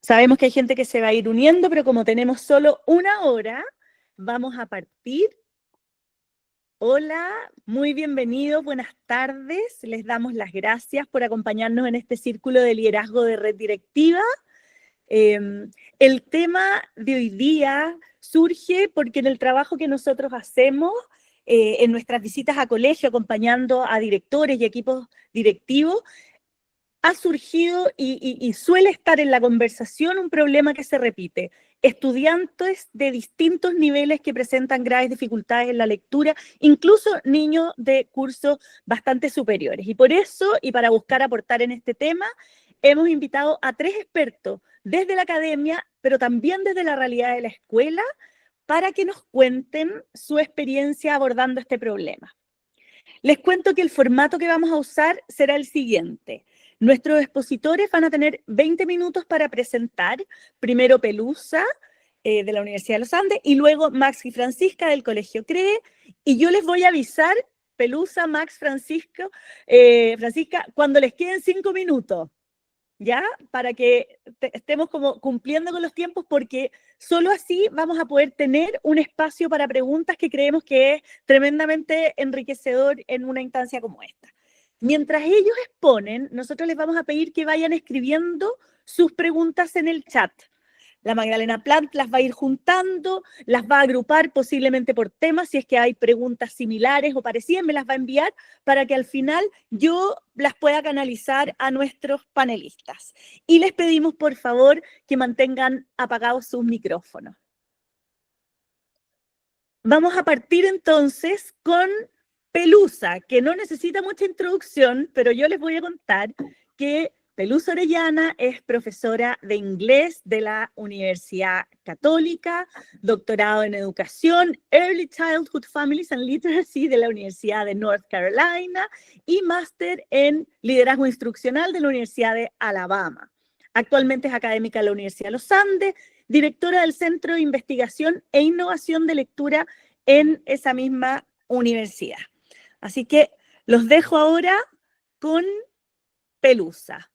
Sabemos que hay gente que se va a ir uniendo, pero como tenemos solo una hora, vamos a partir. Hola, muy bienvenidos, buenas tardes. Les damos las gracias por acompañarnos en este círculo de liderazgo de Red Directiva. El tema de hoy día surge porque en el trabajo que nosotros hacemos, en nuestras visitas a colegio, acompañando a directores y equipos directivos, ha surgido y suele estar en la conversación un problema que se repite. Estudiantes de distintos niveles que presentan graves dificultades en la lectura, incluso niños de cursos bastante superiores. Y por eso, y para buscar aportar en este tema, hemos invitado a 3 expertos desde la academia, pero también desde la realidad de la escuela, para que nos cuenten su experiencia abordando este problema. Les cuento que el formato que vamos a usar será el siguiente. Nuestros expositores van a tener 20 minutos para presentar, primero Pelusa, de la Universidad de los Andes, y luego Max y Francisca del Colegio CREE, y yo les voy a avisar, Pelusa, Max, Francisca, cuando les queden 5 minutos, ¿ya? Para que estemos como cumpliendo con los tiempos, porque solo así vamos a poder tener un espacio para preguntas que creemos que es tremendamente enriquecedor en una instancia como esta. Mientras ellos exponen, nosotros les vamos a pedir que vayan escribiendo sus preguntas en el chat. La Magdalena Plant las va a ir juntando, las va a agrupar posiblemente por temas, si es que hay preguntas similares o parecidas, me las va a enviar para que al final yo las pueda canalizar a nuestros panelistas. Y les pedimos, por favor, que mantengan apagados sus micrófonos. Vamos a partir entonces con Pelusa, que no necesita mucha introducción, pero yo les voy a contar que Pelusa Orellana es profesora de inglés de la Universidad Católica, doctorado en educación, Early Childhood Families and Literacy de la Universidad de North Carolina y máster en liderazgo instruccional de la Universidad de Alabama. Actualmente es académica de la Universidad de los Andes, directora del Centro de Investigación e Innovación de Lectura en esa misma universidad. Así que los dejo ahora con Pelusa.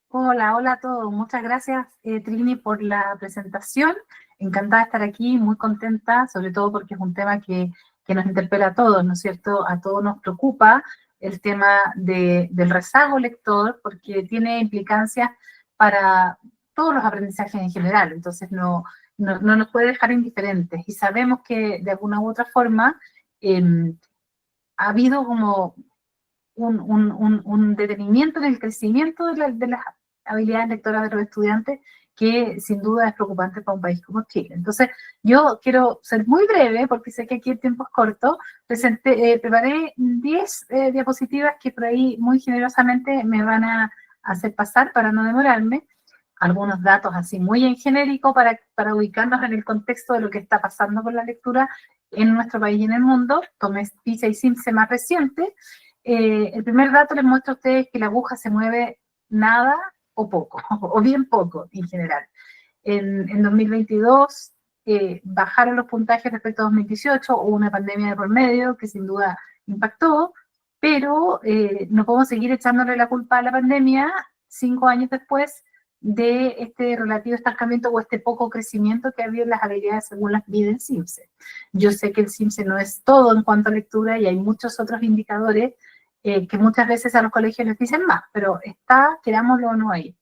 Hola, hola a todos. Muchas gracias, Trini, por la presentación. Encantada de estar aquí, muy contenta, sobre todo porque es un tema que nos interpela a todos, ¿no es cierto? A todos nos preocupa el tema del rezago lector, porque tiene implicancias para todos los aprendizajes en general, entonces no nos puede dejar indiferentes. Y sabemos que de alguna u otra forma ha habido como un detenimiento en el crecimiento de las habilidades lectoras de los estudiantes que sin duda es preocupante para un país como Chile. Entonces, yo quiero ser muy breve, porque sé que aquí el tiempo es corto. Preparé 10 diapositivas que por ahí muy generosamente me van a hacer pasar para no demorarme. Algunos datos así muy en genérico para ubicarnos en el contexto de lo que está pasando con la lectura en nuestro país y en el mundo. Tomé PISA y CIMSE más recientes. El primer dato les muestro a ustedes que la aguja se mueve nada o poco, o bien poco en general. En 2022 bajaron los puntajes respecto a 2018, hubo una pandemia de por medio que sin duda impactó, pero no podemos seguir echándole la culpa a la pandemia 5 años después de este relativo estancamiento o este poco crecimiento que ha habido en las habilidades según las mide el CIMSE. Yo sé que el CIMSE no es todo en cuanto a lectura y hay muchos otros indicadores que muchas veces a los colegios les dicen más, pero está, querámoslo o no, ahí.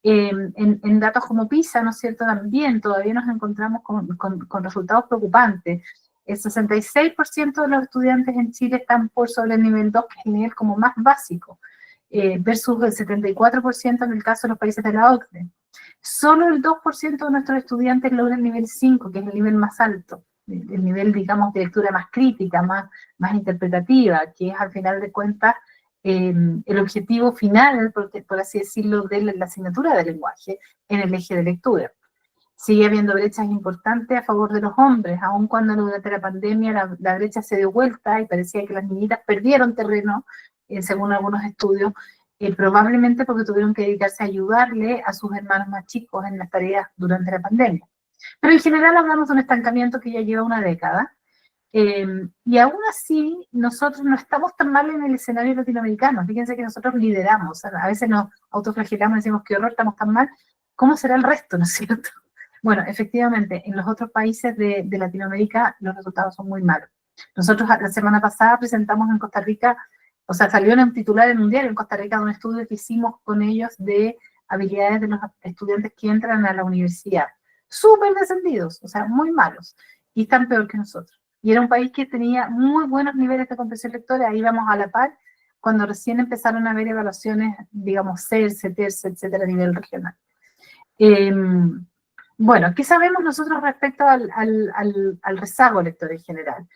En datos como PISA, ¿no es cierto?, también todavía nos encontramos con resultados preocupantes. El 66% de los estudiantes en Chile están por sobre el nivel 2, que es el nivel como más básico, versus el 74% en el caso de los países de la OCDE. Solo el 2% de nuestros estudiantes logra el nivel 5, que es el nivel más alto, el nivel, digamos, de lectura más crítica, más interpretativa, que es al final de cuentas el objetivo final, por así decirlo, de la asignatura de lenguaje en el eje de lectura. Sigue habiendo brechas importantes a favor de los hombres, aun cuando durante la pandemia la brecha se dio vuelta y parecía que las niñitas perdieron terreno, según algunos estudios, probablemente porque tuvieron que dedicarse a ayudarle a sus hermanos más chicos en las tareas durante la pandemia. Pero en general hablamos de un estancamiento que ya lleva una década, y aún así nosotros no estamos tan mal en el escenario latinoamericano. Fíjense que nosotros lideramos, a veces nos autoflagelamos y decimos qué horror, estamos tan mal, ¿cómo será el resto, no es cierto? Bueno, efectivamente, en los otros países de Latinoamérica los resultados son muy malos. Nosotros la semana pasada presentamos en Costa Rica, o sea, salió en un titular en un diario en Costa Rica de un estudio que hicimos con ellos de habilidades de los estudiantes que entran a la universidad. Súper descendidos, o sea, muy malos, y están peor que nosotros. Y era un país que tenía muy buenos niveles de comprensión lectora, ahí vamos a la par, cuando recién empezaron a haber evaluaciones, digamos, CERCE, TERCE, etcétera, a nivel regional. Bueno, ¿qué sabemos nosotros respecto al rezago lector en general?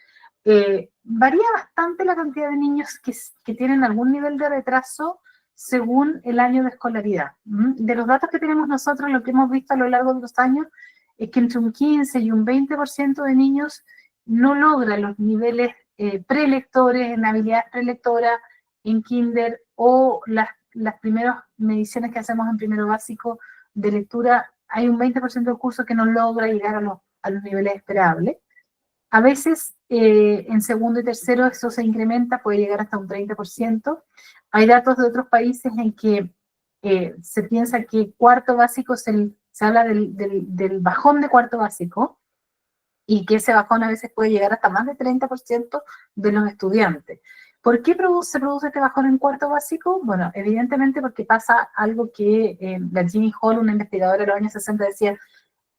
Varía bastante la cantidad de niños que tienen algún nivel de retraso según el año de escolaridad. De los datos que tenemos nosotros, lo que hemos visto a lo largo de los años es que entre un 15 y un 20% de niños no logran los niveles prelectores, en habilidades prelectoras, en kinder, o las primeras mediciones que hacemos en primero básico de lectura, hay un 20% del curso que no logra llegar a los niveles esperables. A veces en segundo y tercero eso se incrementa, puede llegar hasta un 30%. Hay datos de otros países en que se piensa que cuarto básico se habla del bajón de cuarto básico, y que ese bajón a veces puede llegar hasta más del 30% de los estudiantes. ¿Por qué se produce este bajón en cuarto básico? Bueno, evidentemente porque pasa algo que la Ginny Hall, una investigadora de los años 60, decía: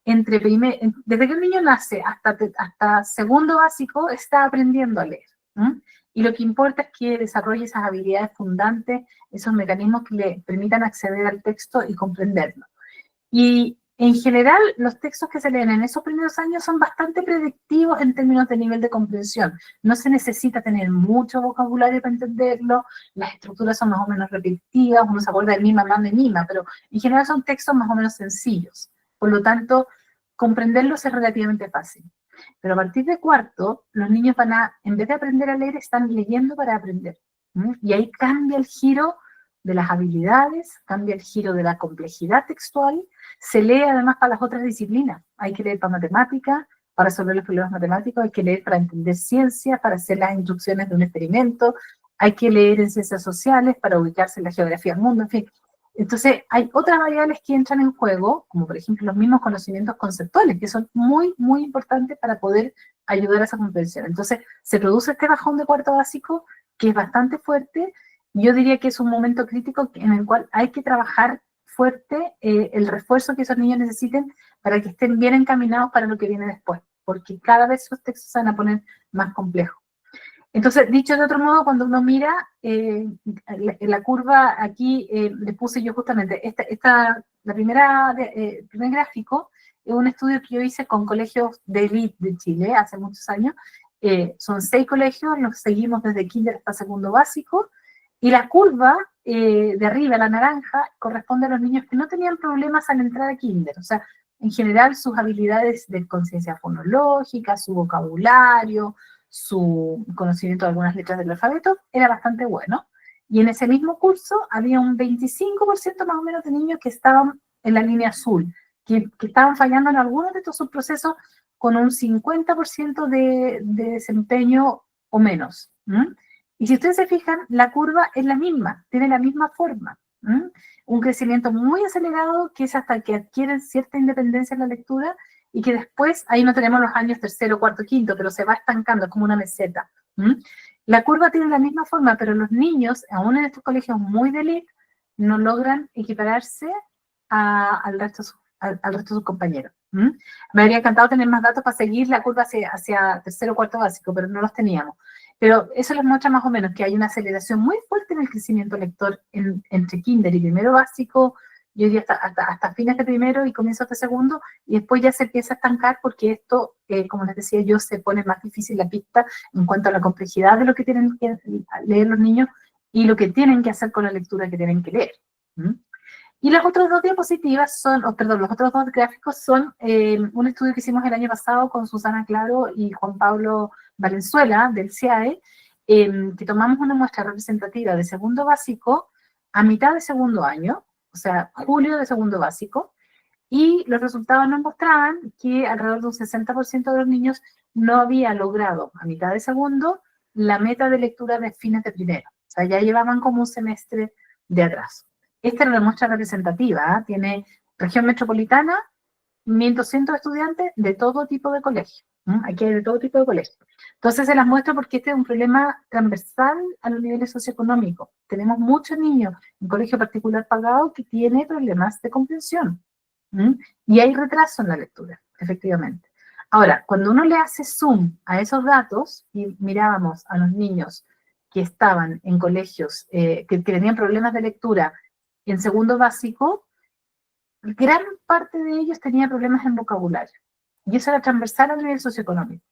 desde que el niño nace hasta segundo básico está aprendiendo a leer. Y lo que importa es que desarrolle esas habilidades fundantes, esos mecanismos que le permitan acceder al texto y comprenderlo. Y en general, los textos que se leen en esos primeros años son bastante predictivos en términos de nivel de comprensión. No se necesita tener mucho vocabulario para entenderlo, las estructuras son más o menos repetitivas, uno se acuerda de mi mamá, de mima, pero en general son textos más o menos sencillos. Por lo tanto, comprenderlos es relativamente fácil. Pero a partir de cuarto, los niños en vez de aprender a leer, están leyendo para aprender. Y ahí cambia el giro de las habilidades, cambia el giro de la complejidad textual. Se lee además para las otras disciplinas. Hay que leer para matemáticas, para resolver los problemas matemáticos, hay que leer para entender ciencias, para hacer las instrucciones de un experimento, hay que leer en ciencias sociales para ubicarse en la geografía del mundo, en fin. Entonces, hay otras variables que entran en juego, como por ejemplo los mismos conocimientos conceptuales, que son muy, muy importantes para poder ayudar a esa comprensión. Entonces, se produce este bajón de cuarto básico, que es bastante fuerte. Yo diría que es un momento crítico en el cual hay que trabajar fuerte el refuerzo que esos niños necesiten para que estén bien encaminados para lo que viene después, porque cada vez los textos se van a poner más complejos. Entonces, dicho de otro modo, cuando uno mira la curva, aquí le puse yo justamente, primer gráfico, es un estudio que yo hice con colegios de élite de Chile hace muchos años. Son 6 colegios, los seguimos desde kinder hasta segundo básico, y la curva de arriba, la naranja, corresponde a los niños que no tenían problemas al entrar a kinder. O sea, en general sus habilidades de conciencia fonológica, su vocabulario, su conocimiento de algunas letras del alfabeto era bastante bueno. Y en ese mismo curso había un 25% más o menos de niños que estaban en la línea azul, que estaban fallando en algunos de estos subprocesos con un 50% de desempeño o menos. Y si ustedes se fijan, la curva es la misma, tiene la misma forma. Un crecimiento muy acelerado, que es hasta que adquieren cierta independencia en la lectura, y que después, ahí no tenemos los años tercero, cuarto, quinto, pero se va estancando, es como una meseta. La curva tiene la misma forma, pero los niños, aún en estos colegios muy de élite, no logran equipararse al resto de sus compañeros. Me habría encantado tener más datos para seguir la curva hacia tercero o cuarto básico, pero no los teníamos. Pero eso les muestra más o menos que hay una aceleración muy fuerte en el crecimiento lector entre kinder y primero básico, yo diría hasta fines de primero y comienzos de segundo, y después ya se empieza a estancar porque esto, como les decía yo, se pone más difícil la pista en cuanto a la complejidad de lo que tienen que leer los niños y lo que tienen que hacer con la lectura que tienen que leer. Y las otras dos diapositivas los otros dos gráficos son un estudio que hicimos el año pasado con Susana Claro y Juan Pablo Valenzuela del CIAE, que tomamos una muestra representativa de segundo básico a mitad de segundo año, o sea, julio de segundo básico, y los resultados nos mostraban que alrededor de un 60% de los niños no había logrado a mitad de segundo la meta de lectura de fines de primero. O sea, ya llevaban como un semestre de atraso. Esta era la muestra representativa, tiene Región metropolitana, 1.200 estudiantes de todo tipo de colegio. Aquí hay de todo tipo de colegios. Entonces se las muestro porque este es un problema transversal a los niveles socioeconómicos. Tenemos muchos niños en colegio particular pagado que tienen problemas de comprensión. Y hay retraso en la lectura, efectivamente. Ahora, cuando uno le hace zoom a esos datos y mirábamos a los niños que estaban en colegios que tenían problemas de lectura en segundo básico, gran parte de ellos tenía problemas en vocabulario. Y eso era transversal a nivel socioeconómico.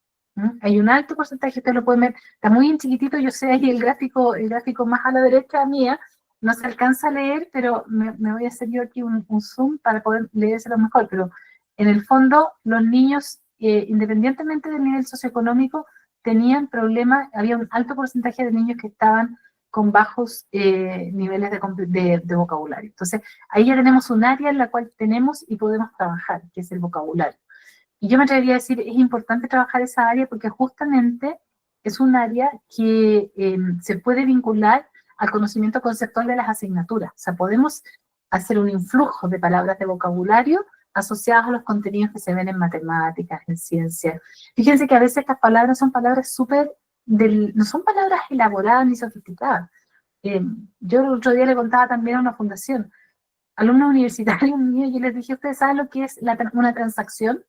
Hay un alto porcentaje, usted lo puede ver, está muy en chiquitito, yo sé, ahí el gráfico más a la derecha mía, no se alcanza a leer, pero me voy a hacer yo aquí un zoom para poder leérselo mejor, pero en el fondo los niños, independientemente del nivel socioeconómico, tenían problemas, había un alto porcentaje de niños que estaban con bajos niveles de vocabulario. Entonces, ahí ya tenemos un área en la cual tenemos y podemos trabajar, que es el vocabulario. Y yo me atrevería a decir, es importante trabajar esa área porque justamente es un área que se puede vincular al conocimiento conceptual de las asignaturas. O sea, podemos hacer un influjo de palabras de vocabulario asociadas a los contenidos que se ven en matemáticas, en ciencias. Fíjense que a veces estas palabras son palabras no son palabras elaboradas ni sofisticadas. Yo el otro día le contaba también a una fundación, alumnos universitarios míos, yo les dije, ¿ustedes saben lo que es una transacción?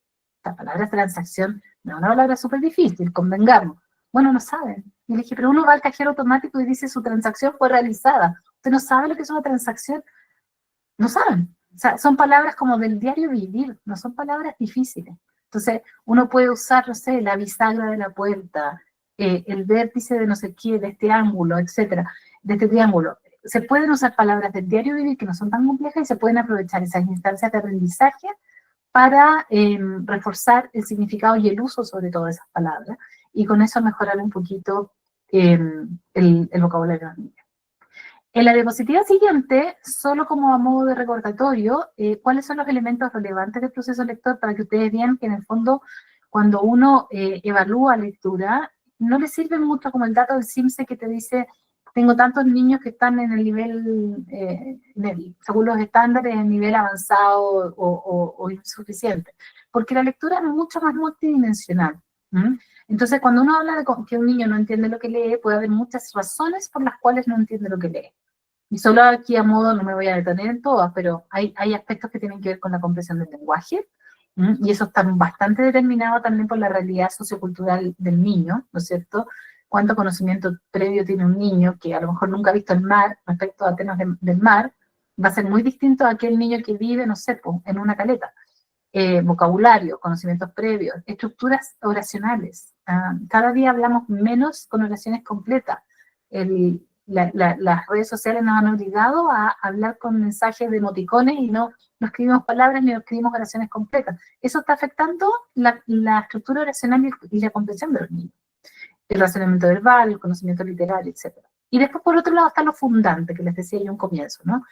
La palabra transacción no es una palabra súper difícil, convengamos. Bueno, no saben. Y le dije, pero uno va al cajero automático y dice su transacción fue realizada. ¿Usted no sabe lo que es una transacción? No saben. O sea, son palabras como del diario vivir, no son palabras difíciles. Entonces, uno puede usar, no sé, la bisagra de la puerta, el vértice de no sé qué, de este ángulo, etcétera, de este triángulo. Se pueden usar palabras del diario vivir que no son tan complejas y se pueden aprovechar esas instancias de aprendizaje para reforzar el significado y el uso sobre todo de esas palabras, y con eso mejorar un poquito el vocabulario de los niños. En la diapositiva siguiente, solo como a modo de recordatorio, cuáles son los elementos relevantes del proceso lector para que ustedes vean que en el fondo, cuando uno evalúa lectura, no le sirve mucho como el dato del CIMSE que te dice tengo tantos niños que están en el nivel, según los estándares, en nivel avanzado o insuficiente. Porque la lectura es mucho más multidimensional. Entonces, cuando uno habla de que un niño no entiende lo que lee, puede haber muchas razones por las cuales no entiende lo que lee. Y solo aquí a modo, no me voy a detener en todas, pero hay aspectos que tienen que ver con la comprensión del lenguaje, y eso está bastante determinado también por la realidad sociocultural del niño, ¿no es cierto? Cuánto conocimiento previo tiene un niño que a lo mejor nunca ha visto el mar respecto a temas del mar, va a ser muy distinto a aquel niño que vive, no sé, en una caleta. Vocabulario, conocimientos previos, estructuras oracionales. Cada día hablamos menos con oraciones completas. Las redes sociales nos han obligado a hablar con mensajes de emoticones y no escribimos palabras ni escribimos oraciones completas. Eso está afectando la estructura oracional y la comprensión de los niños. El razonamiento verbal, el conocimiento literario, etc. Y después, por otro lado, está lo fundante, que les decía yo en un comienzo, ¿no?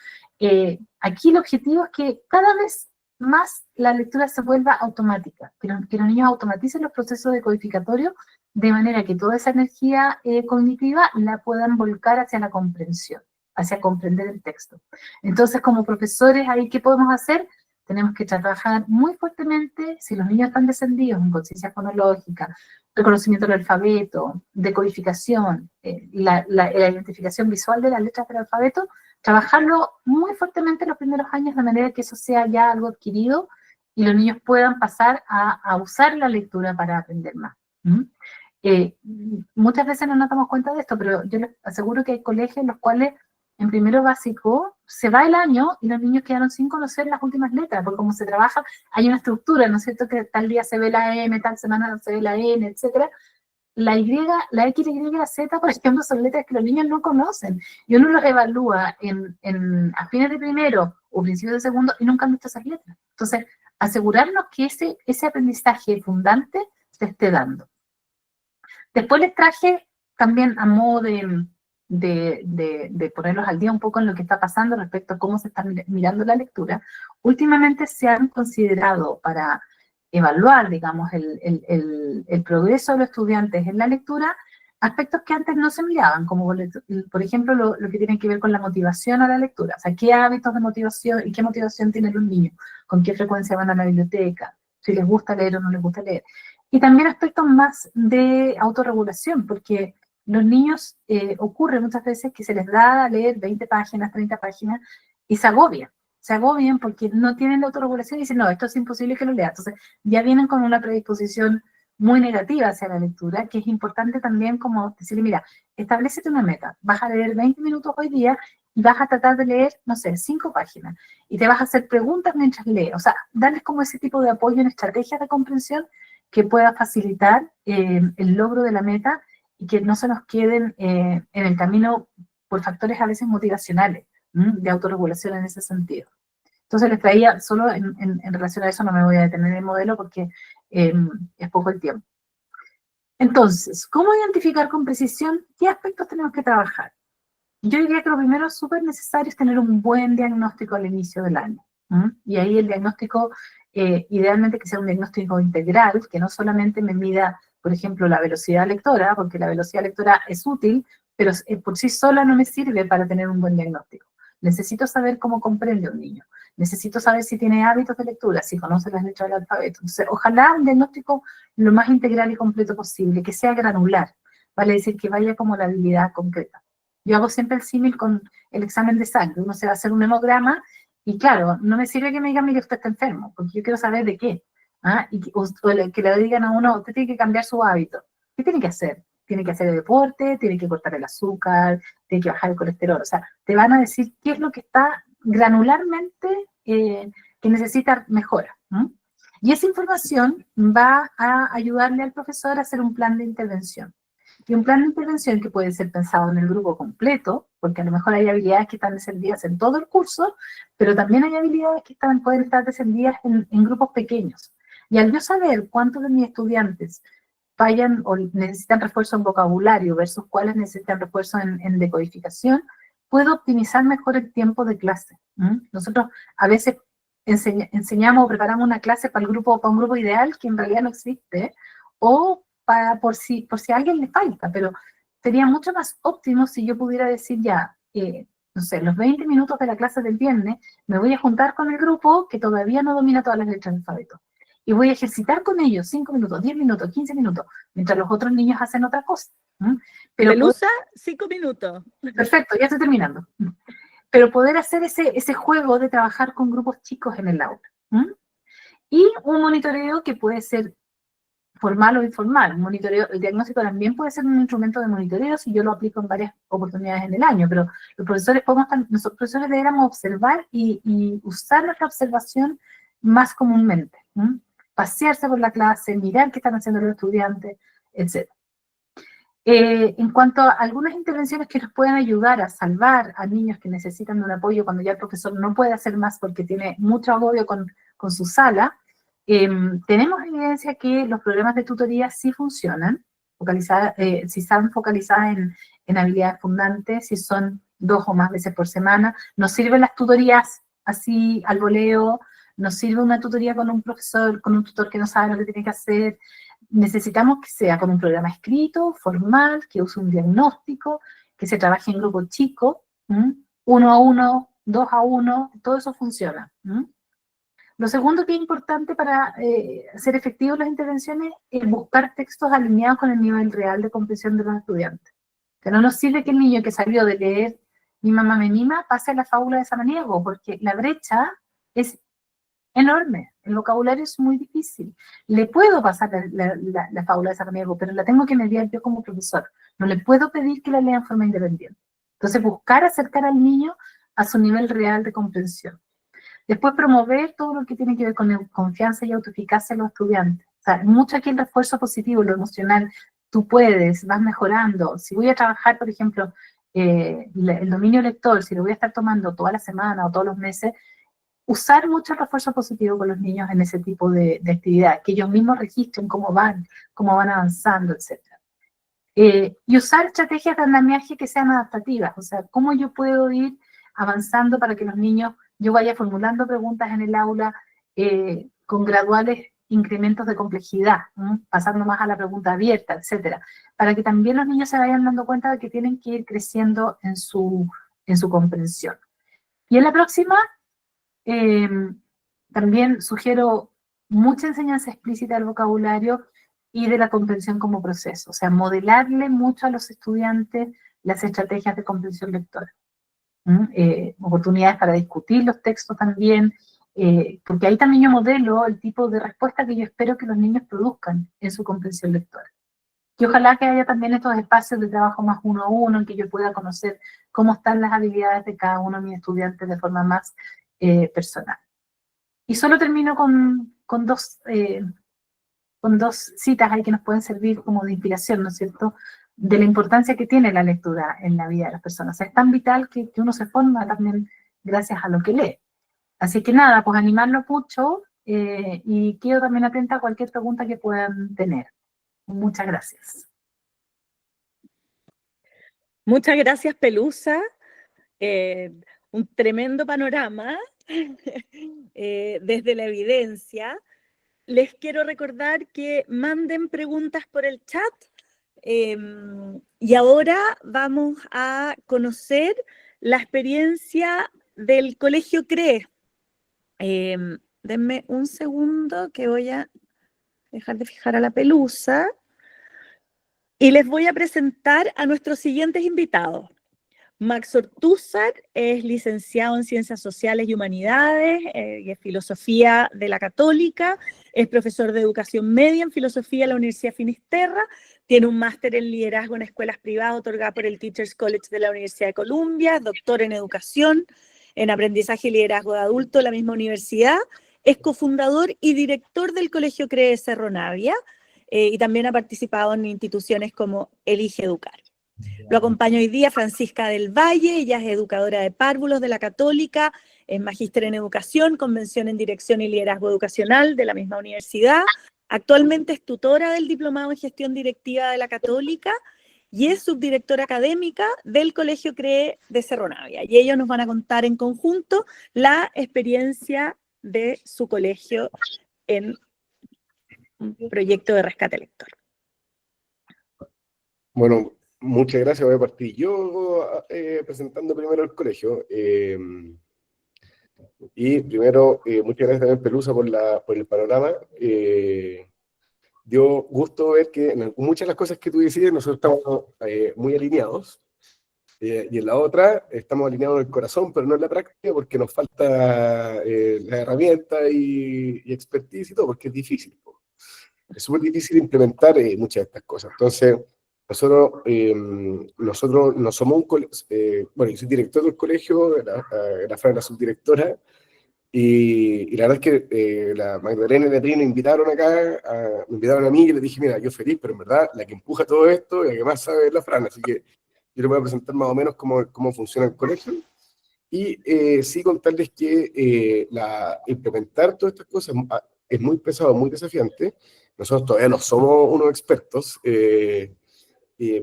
Aquí el objetivo es que cada vez más la lectura se vuelva automática, que los niños automaticen los procesos decodificatorios de manera que toda esa energía cognitiva la puedan volcar hacia la comprensión, hacia comprender el texto. Entonces, como profesores, ¿ahí qué podemos hacer? Tenemos que trabajar muy fuertemente, si los niños están descendidos en conciencia fonológica, reconocimiento del alfabeto, decodificación, la identificación visual de las letras del alfabeto, trabajarlo muy fuertemente en los primeros años de manera que eso sea ya algo adquirido y los niños puedan pasar a usar la lectura para aprender más. Muchas veces no nos damos cuenta de esto, pero yo les aseguro que hay colegios en los cuales en primero básico se va el año y los niños quedaron sin conocer las últimas letras, porque como se trabaja, hay una estructura, ¿no es cierto? Que tal día se ve la M, tal semana se ve la N, etcétera. La Y, la X, Y, la Z, por ejemplo, son letras que los niños no conocen. Y uno los evalúa a fines de primero o principios de segundo y nunca han visto esas letras. Entonces, asegurarnos que ese aprendizaje fundante se esté dando. Después les traje también a modo de ponerlos al día un poco en lo que está pasando respecto a cómo se está mirando la lectura. Últimamente se han considerado para evaluar, digamos, el progreso de los estudiantes en la lectura, aspectos que antes no se miraban, como por ejemplo lo que tiene que ver con la motivación a la lectura, o sea, qué hábitos de motivación y qué motivación tienen los niños, con qué frecuencia van a la biblioteca, si les gusta leer o no les gusta leer. Y también aspectos más de autorregulación, porque los niños ocurre muchas veces que se les da a leer 20 páginas, 30 páginas y se agobian porque no tienen la autorregulación y dicen, no, esto es imposible que lo lea. Entonces ya vienen con una predisposición muy negativa hacia la lectura, que es importante también como decirle, mira, establecete una meta, vas a leer 20 minutos hoy día y vas a tratar de leer, no sé, 5 páginas, y te vas a hacer preguntas mientras lees, o sea, darles como ese tipo de apoyo en estrategias de comprensión que pueda facilitar el logro de la meta y que no se nos queden en el camino por factores a veces motivacionales, de autorregulación en ese sentido. Entonces les traía, solo en relación a eso no me voy a detener en el modelo porque es poco el tiempo. Entonces, ¿cómo identificar con precisión qué aspectos tenemos que trabajar? Yo diría que lo primero súper necesario es tener un buen diagnóstico al inicio del año. Y ahí el diagnóstico, idealmente que sea un diagnóstico integral, que no solamente me mida, por ejemplo, la velocidad lectora, porque la velocidad lectora es útil, pero por sí sola no me sirve para tener un buen diagnóstico. Necesito saber cómo comprende un niño. Necesito saber si tiene hábitos de lectura, si conoce las letras del alfabeto. Entonces, ojalá un diagnóstico lo más integral y completo posible, que sea granular, vale decir, que vaya como la habilidad concreta. Yo hago siempre el símil con el examen de sangre. Uno se va a hacer un hemograma y claro, no me sirve que me digan, mire, usted está enfermo, porque yo quiero saber de qué. Y que le digan a uno, usted tiene que cambiar su hábito. ¿Qué tiene que hacer? Tiene que hacer deporte, tiene que cortar el azúcar, tiene que bajar el colesterol. O sea, te van a decir qué es lo que está granularmente que necesita mejora. Y esa información va a ayudarle al profesor a hacer un plan de intervención. Y un plan de intervención que puede ser pensado en el grupo completo, porque a lo mejor hay habilidades que están descendidas en todo el curso, pero también hay habilidades que pueden estar descendidas en grupos pequeños. Y al yo saber cuántos de mis estudiantes fallan o necesitan refuerzo en vocabulario versus cuáles necesitan refuerzo en decodificación, puedo optimizar mejor el tiempo de clase. Nosotros a veces enseñamos o preparamos una clase para un grupo ideal que en realidad no existe, o por si a alguien le falta, pero sería mucho más óptimo si yo pudiera decir ya, no sé, los 20 minutos de la clase del viernes me voy a juntar con el grupo que todavía no domina todas las letras del alfabeto. Y voy a ejercitar con ellos 5 minutos, 10 minutos, 15 minutos, mientras los otros niños hacen otra cosa. Pero Pelusa, 5 minutos. Perfecto, ya estoy terminando. Pero poder hacer ese juego de trabajar con grupos chicos en el aula. Y un monitoreo que puede ser formal o informal. Un monitoreo, el diagnóstico también puede ser un instrumento de monitoreo si yo lo aplico en varias oportunidades en el año, pero nosotros profesores deberíamos observar y usar nuestra observación más comúnmente. Pasearse por la clase, mirar qué están haciendo los estudiantes, etc. En cuanto a algunas intervenciones que nos pueden ayudar a salvar a niños que necesitan de un apoyo cuando ya el profesor no puede hacer más porque tiene mucho agobio con su sala, tenemos evidencia que los programas de tutoría sí funcionan, si están focalizadas en habilidades fundantes, si son 2 o más veces por semana. Nos sirven las tutorías así al voleo, nos sirve una tutoría con un profesor, con un tutor que no sabe lo que tiene que hacer. Necesitamos que sea con un programa escrito, formal, que use un diagnóstico, que se trabaje en grupos chicos, 1 a 1, 2 a 1, todo eso funciona. Lo segundo que es importante para hacer efectivas las intervenciones es buscar textos alineados con el nivel real de comprensión de los estudiantes. Que no nos sirve que el niño que salió de leer Mi mamá me mima pase a la fábula de Samaniego, porque la brecha es enorme, el vocabulario es muy difícil. Le puedo pasar la fábula de Samaniego, pero la tengo que mediar yo como profesor. No le puedo pedir que la lea en forma independiente. Entonces, buscar acercar al niño a su nivel real de comprensión. Después, promover todo lo que tiene que ver con confianza y autoeficacia en los estudiantes. O sea, mucho aquí el refuerzo positivo, lo emocional. Tú puedes, vas mejorando. Si voy a trabajar, por ejemplo, el dominio lector, si lo voy a estar tomando toda la semana o todos los meses, usar mucho el refuerzo positivo con los niños en ese tipo de actividad, que ellos mismos registren cómo van avanzando, etc. Y usar estrategias de andamiaje que sean adaptativas, o sea, cómo yo puedo ir avanzando para que los niños, yo vaya formulando preguntas en el aula con graduales incrementos de complejidad, ¿no? Pasando más a la pregunta abierta, etcétera, para que también los niños se vayan dando cuenta de que tienen que ir creciendo en su comprensión. Y en la próxima, eh, también sugiero mucha enseñanza explícita del vocabulario y de la comprensión como proceso, o sea, modelarle mucho a los estudiantes las estrategias de comprensión lectora. Oportunidades para discutir los textos también, porque ahí también yo modelo el tipo de respuesta que yo espero que los niños produzcan en su comprensión lectora. Y ojalá que haya también estos espacios de trabajo más uno a uno, en que yo pueda conocer cómo están las habilidades de cada uno de mis estudiantes de forma más personal. Y solo termino con dos citas ahí que nos pueden servir como de inspiración, ¿no es cierto?, de la importancia que tiene la lectura en la vida de las personas. O sea, es tan vital que uno se forma también gracias a lo que lee. Así que nada, pues animarlo mucho y quedo también atenta a cualquier pregunta que puedan tener. Muchas gracias. Muchas gracias, Pelusa. Un tremendo panorama desde la evidencia. Les quiero recordar que manden preguntas por el chat. Y ahora vamos a conocer la experiencia del Colegio CREE. Denme un segundo que voy a dejar de fijar a la Pelusa. Y les voy a presentar a nuestros siguientes invitados. Max Ortúzar es licenciado en Ciencias Sociales y Humanidades y en Filosofía de la Católica, es profesor de Educación Media en Filosofía de la Universidad Finisterra, tiene un máster en Liderazgo en Escuelas Privadas otorgado por el Teachers College de la Universidad de Columbia, doctor en Educación, en Aprendizaje y Liderazgo de Adulto de la misma universidad, es cofundador y director del Colegio CREE Cerro Navia y también ha participado en instituciones como Elige Educar. Lo acompaña hoy día Francisca del Valle, ella es educadora de párvulos de la Católica, es magíster en educación, convención en dirección y liderazgo educacional de la misma universidad, actualmente es tutora del diplomado en gestión directiva de la Católica y es subdirectora académica del Colegio CREE de Cerro Navia. Y ellos nos van a contar en conjunto la experiencia de su colegio en un proyecto de rescate lector. Bueno, muchas gracias. Voy a partir yo presentando primero el colegio. Y primero, muchas gracias también, Pelusa, por el panorama. Dio gusto ver que en muchas de las cosas que tú decides nosotros estamos muy alineados. Y en la otra estamos alineados en el corazón, pero no en la práctica, porque nos falta la herramienta y expertise y todo, porque es difícil. Es súper difícil implementar muchas de estas cosas. Entonces, nosotros no somos un colegio, bueno, yo soy director del colegio, la Fran es la subdirectora, y la verdad es que la Magdalena y la Tri me invitaron acá, me invitaron a mí y les dije, mira, yo feliz, pero en verdad la que empuja todo esto y la que más sabe es la Fran, así que yo les voy a presentar más o menos cómo funciona el colegio. Y sí contarles que implementar todas estas cosas es muy pesado, muy desafiante. Nosotros todavía no somos unos expertos,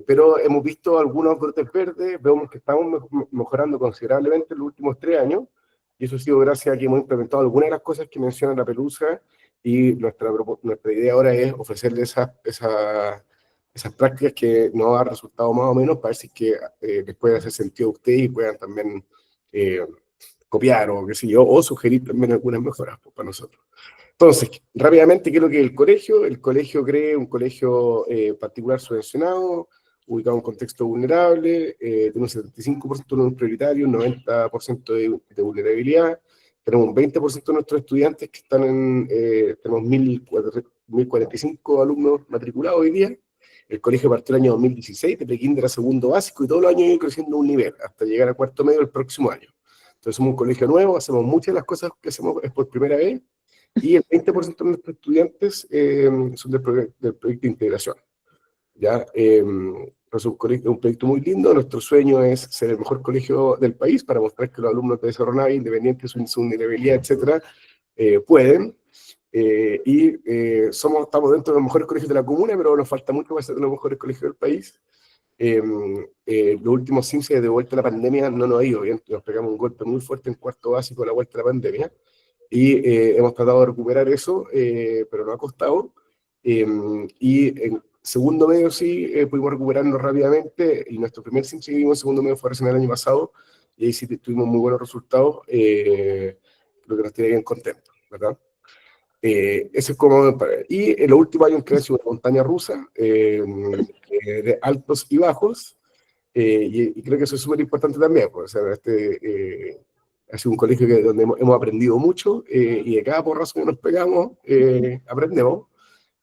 pero hemos visto algunos brotes verdes, vemos que estamos mejorando considerablemente en los últimos 3 años, y eso ha sido gracias a que hemos implementado algunas de las cosas que menciona la Pelusa, y nuestra idea ahora es ofrecerle esas prácticas que nos han resultado más o menos, para ver si es que les puede hacer sentido a ustedes y puedan también copiar o qué sé yo, o sugerir también algunas mejoras para nosotros. Entonces, rápidamente, ¿qué es lo que es el colegio? El colegio CREE un colegio particular subvencionado, ubicado en un contexto vulnerable, tiene un 75% de números prioritarios, un 90% de vulnerabilidad, tenemos un 20% de nuestros estudiantes que están tenemos 1.045 alumnos matriculados hoy día. El colegio partió el año 2016, de prekinder a segundo básico, y todos los años ido creciendo un nivel, hasta llegar a cuarto medio el próximo año. Entonces somos un colegio nuevo, hacemos muchas de las cosas que hacemos es por primera vez, y el 20% de nuestros estudiantes son del proyecto de integración. ¿Ya? Es un proyecto muy lindo. Nuestro sueño es ser el mejor colegio del país para mostrar que los alumnos de Cerro Navia, independientes de su vulnerabilidad, etcétera, pueden. Estamos dentro de los mejores colegios de la comuna, pero nos falta mucho para ser de los mejores colegios del país. Los últimos 15 de vuelta a la pandemia no nos ha ido bien. Nos pegamos un golpe muy fuerte en cuarto básico a la vuelta a la pandemia. Y hemos tratado de recuperar eso, pero no ha costado. Y en segundo medio sí pudimos recuperarnos rápidamente, y nuestro primer CIMSE que vimos en segundo medio fue recién el año pasado, y ahí sí tuvimos muy buenos resultados, lo que nos tiene bien contentos, ¿verdad? Eso es como, y en los últimos años que ha sido una montaña rusa, de altos y bajos, y creo que eso es súper importante también, pues, o sea, ha sido un colegio donde hemos aprendido mucho, y de cada porrazo que nos pegamos, aprendemos,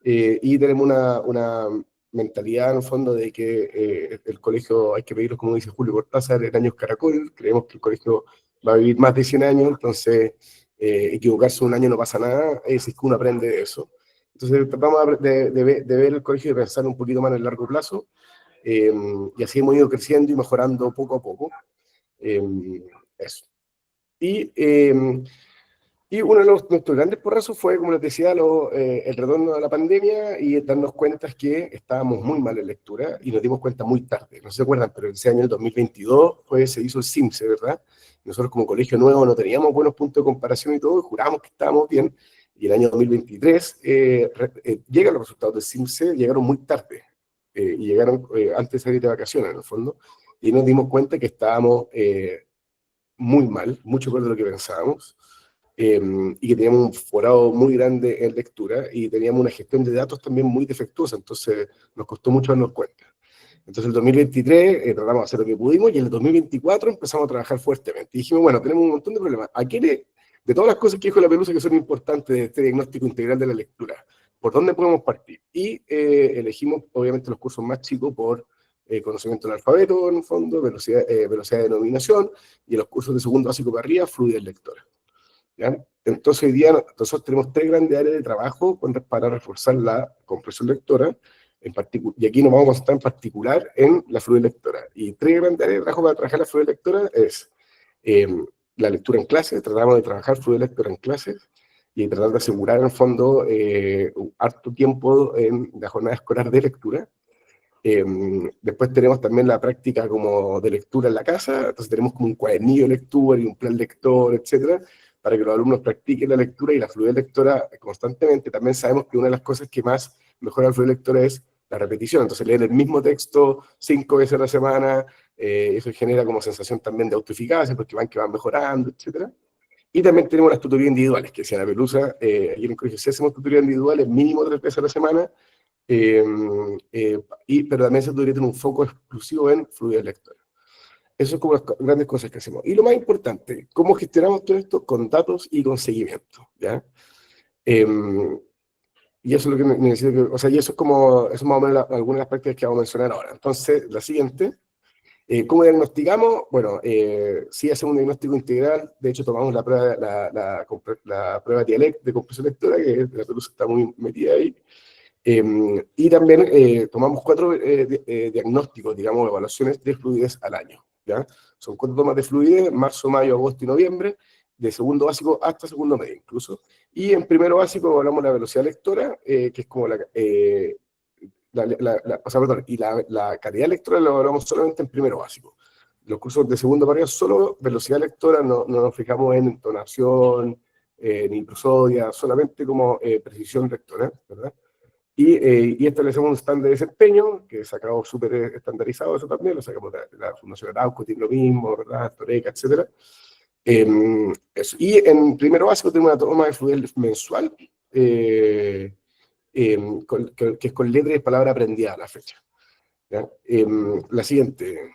y tenemos una mentalidad en el fondo de que el colegio hay que pedirlo, como dice Julio Cortázar, en años caracol. Creemos que el colegio va a vivir más de 100 años, entonces equivocarse un año no pasa nada, si es que uno aprende de eso. Entonces tratamos de ver el colegio y pensar un poquito más en el largo plazo, y así hemos ido creciendo y mejorando poco a poco. Eso. Y uno de nuestros grandes porrazos fue, como les decía, el retorno de la pandemia y darnos cuenta que estábamos muy mal en lectura, y nos dimos cuenta muy tarde. No se acuerdan, pero ese año, el 2022, se hizo el CIMSE, ¿verdad? Nosotros como colegio nuevo no teníamos buenos puntos de comparación y todo, y jurábamos que estábamos bien. Y el año 2023 llegan los resultados del CIMSE, llegaron muy tarde, y llegaron antes de salir de vacaciones, en el fondo, y nos dimos cuenta que estábamos muy mal, mucho peor de lo que pensábamos, y que teníamos un forado muy grande en lectura, y teníamos una gestión de datos también muy defectuosa, entonces nos costó mucho darnos cuenta. Entonces el 2023 tratamos de hacer lo que pudimos, y en el 2024 empezamos a trabajar fuertemente. Y dijimos, bueno, tenemos un montón de problemas. ¿A quién de todas las cosas que dijo la Pelusa que son importantes de este diagnóstico integral de la lectura, por dónde podemos partir? Y elegimos, obviamente, los cursos más chicos por conocimiento del alfabeto, en el fondo, velocidad de denominación, y los cursos de segundo básico para arriba, fluidez lectora. ¿Ya? Entonces hoy día nosotros tenemos 3 grandes áreas de trabajo para reforzar la comprensión lectora, y aquí nos vamos a concentrar en particular en la fluidez lectora. Y 3 grandes áreas de trabajo para trabajar la fluidez lectora es la lectura en clases. Tratamos de trabajar fluidez lectora en clases y tratar de asegurar en el fondo harto tiempo en la jornada escolar de lectura. Después tenemos también la práctica como de lectura en la casa, entonces tenemos como un cuadernillo de lectura y un plan lector, etcétera, para que los alumnos practiquen la lectura y la fluidez lectora constantemente. También sabemos que una de las cosas que más mejora la fluidez lectora es la repetición, entonces leer el mismo texto 5 veces a la semana, eso genera como sensación también de autoeficacia, porque que van mejorando, etcétera. Y también tenemos las tutorías individuales, que decía la Pelusa, aquí en el colegio sí hacemos tutorías individuales mínimo 3 veces a la semana, pero también se debería tener un foco exclusivo en fluidez lectora. Eso es como las grandes cosas que hacemos. Y lo más importante, ¿cómo gestionamos todo esto? Con datos y con seguimiento, ¿ya? Y eso es lo que necesito que, o sea, y eso es más o menos algunas de las prácticas que vamos a mencionar ahora. Entonces, la siguiente, ¿cómo diagnosticamos? Bueno, sí hacemos un diagnóstico integral. De hecho, tomamos la prueba, la prueba Dialect de comprensión lectora, que la Pelusa está muy metida ahí. Y también tomamos 4 diagnósticos, digamos, evaluaciones de fluidez al año, ¿ya? Son 4 tomas de fluidez, marzo, mayo, agosto y noviembre, de segundo básico hasta segundo medio incluso. Y en primero básico evaluamos la velocidad lectora, que es como o sea, perdón, y la calidad lectora la evaluamos solamente en primero básico. Los cursos de segundo para arriba, solo velocidad lectora, no nos fijamos en entonación, ni prosodia, solamente como precisión lectora, ¿verdad? Y establecemos un estándar de desempeño, que sacamos súper estandarizado eso también, lo sacamos de la Fundación Arauco, tiene lo mismo, ¿verdad? Toreca, etc. Eso. Y en primero básico tenemos una toma de fluidez mensual, que es con letras y palabras aprendidas a la fecha, ¿ya? La siguiente.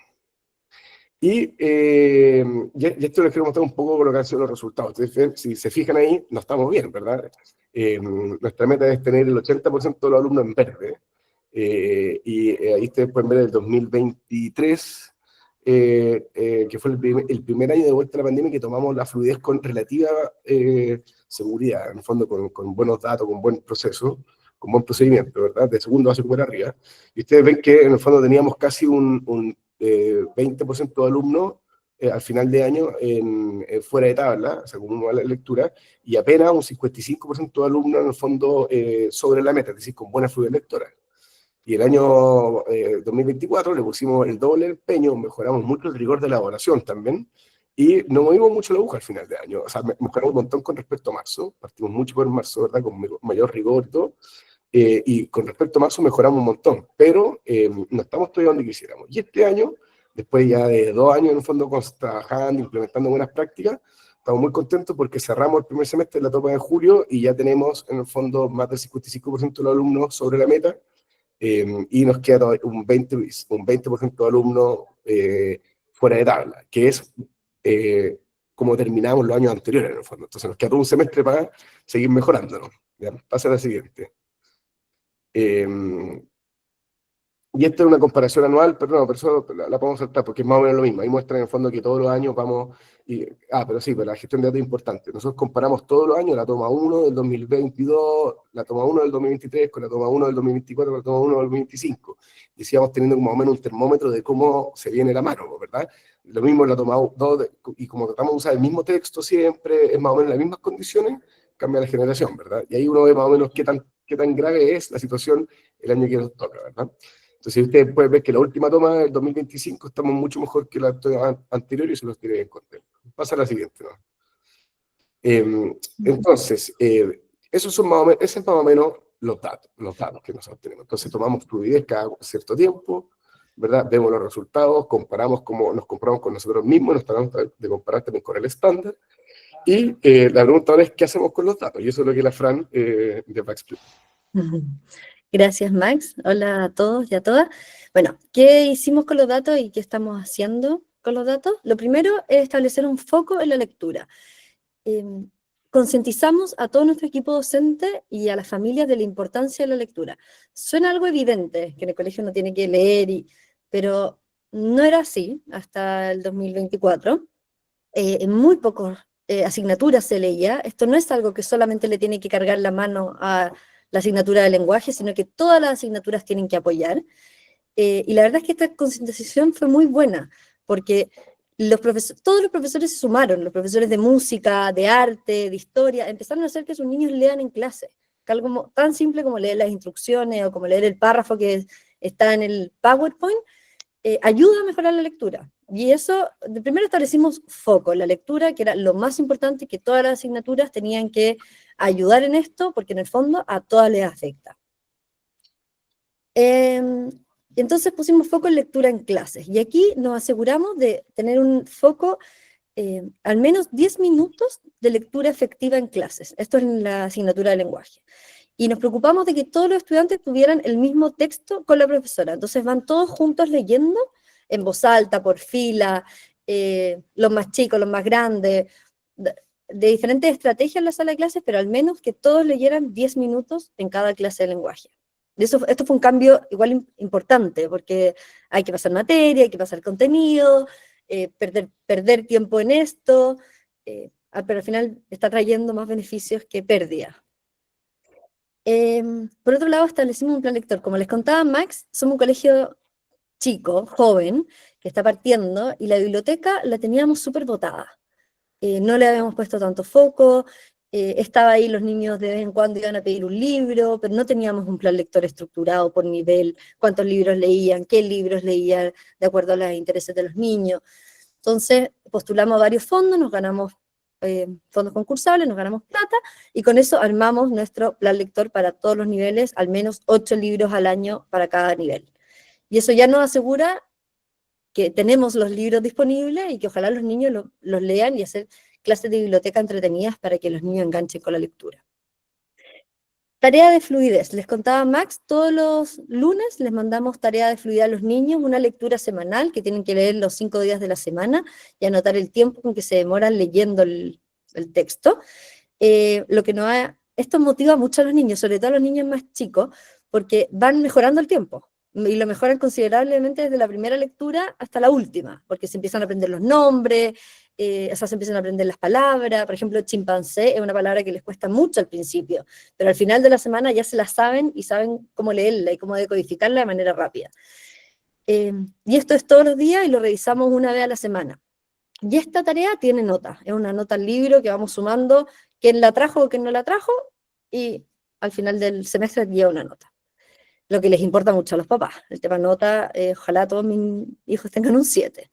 Y esto les quiero mostrar un poco lo que han sido los resultados. Entonces, si se fijan ahí, no estamos bien, ¿verdad? Nuestra meta es tener el 80% de los alumnos en verde. Ahí ustedes pueden ver el 2023, que fue el primer año de vuelta a la pandemia, que tomamos la fluidez con relativa seguridad, en el fondo con buenos datos, con buen proceso, con buen procedimiento, ¿verdad? De segundo básico para arriba. Y ustedes ven que en el fondo teníamos casi un 20% de alumnos al final de año fuera de tabla, según la lectura, y apenas un 55% de alumnos en el fondo sobre la meta, es decir, con buena fluidez lectora. Y el año 2024 le pusimos el doble empeño, mejoramos mucho el rigor de la evaluación también, y no movimos mucho la aguja al final de año. O sea, mejoramos un montón con respecto a marzo, partimos mucho por marzo, ¿verdad? Con mayor rigor y todo. Y con respecto a marzo mejoramos un montón, pero no estamos todavía donde quisiéramos. Y este año, después ya de 2 años en un fondo trabajando, implementando buenas prácticas, estamos muy contentos porque cerramos el primer semestre, la toma de julio, y ya tenemos en el fondo más del 55% de los alumnos sobre la meta, y nos queda un 20% de alumnos fuera de tabla, que es como terminamos los años anteriores en el fondo. Entonces nos queda todo un semestre para seguir mejorándonos. Ya, pasa a la siguiente. Y esta es una comparación anual, pero no, pero eso la podemos saltar porque es más o menos lo mismo. Ahí muestra en el fondo que todos los años vamos... pero sí, pero la gestión de datos es importante. Nosotros comparamos todos los años la toma 1 del 2022, la toma 1 del 2023, con la toma 1 del 2024, con la toma 1 del 2025. Y así vamos teniendo más o menos un termómetro de cómo se viene la mano, ¿verdad? Lo mismo en la toma 2, y como tratamos de usar el mismo texto siempre, es más o menos las mismas condiciones, cambia la generación, ¿verdad? Y ahí uno ve más o menos qué tan grave es la situación el año que nos toca, ¿verdad? Entonces ustedes pueden ver que la última toma del 2025 estamos mucho mejor que la anterior, y se los tiene en cuenta. Pasa a la siguiente, ¿no? Entonces, esos son ese es más o menos los datos que nosotros tenemos. Entonces tomamos fluidez cada cierto tiempo, ¿verdad? Vemos los resultados, nos comparamos con nosotros mismos, nos tratamos de comparar también con el estándar, y la pregunta ahora es ¿qué hacemos con los datos? Y eso es lo que la Fran les va a explicar. Gracias, Max. Hola a todos y a todas. Bueno, ¿qué hicimos con los datos y qué estamos haciendo con los datos? Lo primero es establecer un foco en la lectura. Concientizamos a todo nuestro equipo docente y a las familias de la importancia de la lectura. Suena algo evidente, que en el colegio uno tiene que leer, pero no era así hasta el 2024. En muy pocas asignaturas se leía. Esto no es algo que solamente le tiene que cargar la mano a la asignatura de lenguaje, sino que todas las asignaturas tienen que apoyar. Y la verdad es que esta concientización fue muy buena, porque todos los profesores se sumaron, los profesores de música, de arte, de historia, empezaron a hacer que sus niños lean en clase. Algo tan simple como leer las instrucciones o como leer el párrafo que está en el PowerPoint, ayuda a mejorar la lectura. Y eso, de primero establecimos foco en la lectura, que era lo más importante, que todas las asignaturas tenían que ayudar en esto, porque en el fondo a todas les afecta. Entonces pusimos foco en lectura en clases, y aquí nos aseguramos de tener un foco, al menos 10 minutos de lectura efectiva en clases. Esto es en la asignatura de lenguaje. Y nos preocupamos de que todos los estudiantes tuvieran el mismo texto con la profesora. Entonces van todos juntos leyendo en voz alta, por fila, los más chicos, los más grandes, de diferentes estrategias en la sala de clases, pero al menos que todos leyeran 10 minutos en cada clase de lenguaje. Esto fue un cambio igual importante, porque hay que pasar materia, hay que pasar contenido, perder tiempo en esto, pero al final está trayendo más beneficios que pérdida. Por otro lado, establecimos un plan lector. Como les contaba Max, somos un colegio chico, joven, que está partiendo, y la biblioteca la teníamos súper botada. No le habíamos puesto tanto foco, estaba ahí, los niños de vez en cuando iban a pedir un libro, pero no teníamos un plan lector estructurado por nivel, cuántos libros leían, qué libros leían, de acuerdo a los intereses de los niños. Entonces, postulamos a varios fondos, nos ganamos fondos concursables, nos ganamos plata, y con eso armamos nuestro plan lector para todos los niveles, al menos 8 libros al año para cada nivel. Y eso ya nos asegura que tenemos los libros disponibles y que ojalá los niños los lean, y hacer clases de biblioteca entretenidas para que los niños enganchen con la lectura. Tarea de fluidez. Les contaba Max, todos los lunes les mandamos tarea de fluidez a los niños, una lectura semanal que tienen que leer los 5 días de la semana y anotar el tiempo con que se demoran leyendo el texto. Esto motiva mucho a los niños, sobre todo a los niños más chicos, porque van mejorando el tiempo, y lo mejoran considerablemente desde la primera lectura hasta la última, porque se empiezan a aprender los nombres, se empiezan a aprender las palabras. Por ejemplo, chimpancé es una palabra que les cuesta mucho al principio, pero al final de la semana ya se la saben y saben cómo leerla y cómo decodificarla de manera rápida. Y esto es todos los días y lo revisamos una vez a la semana. Y esta tarea tiene nota, es una nota al libro que vamos sumando quién la trajo o quién no la trajo, y al final del semestre lleva una nota. Lo que les importa mucho a los papás, el tema nota, ojalá todos mis hijos tengan un 7.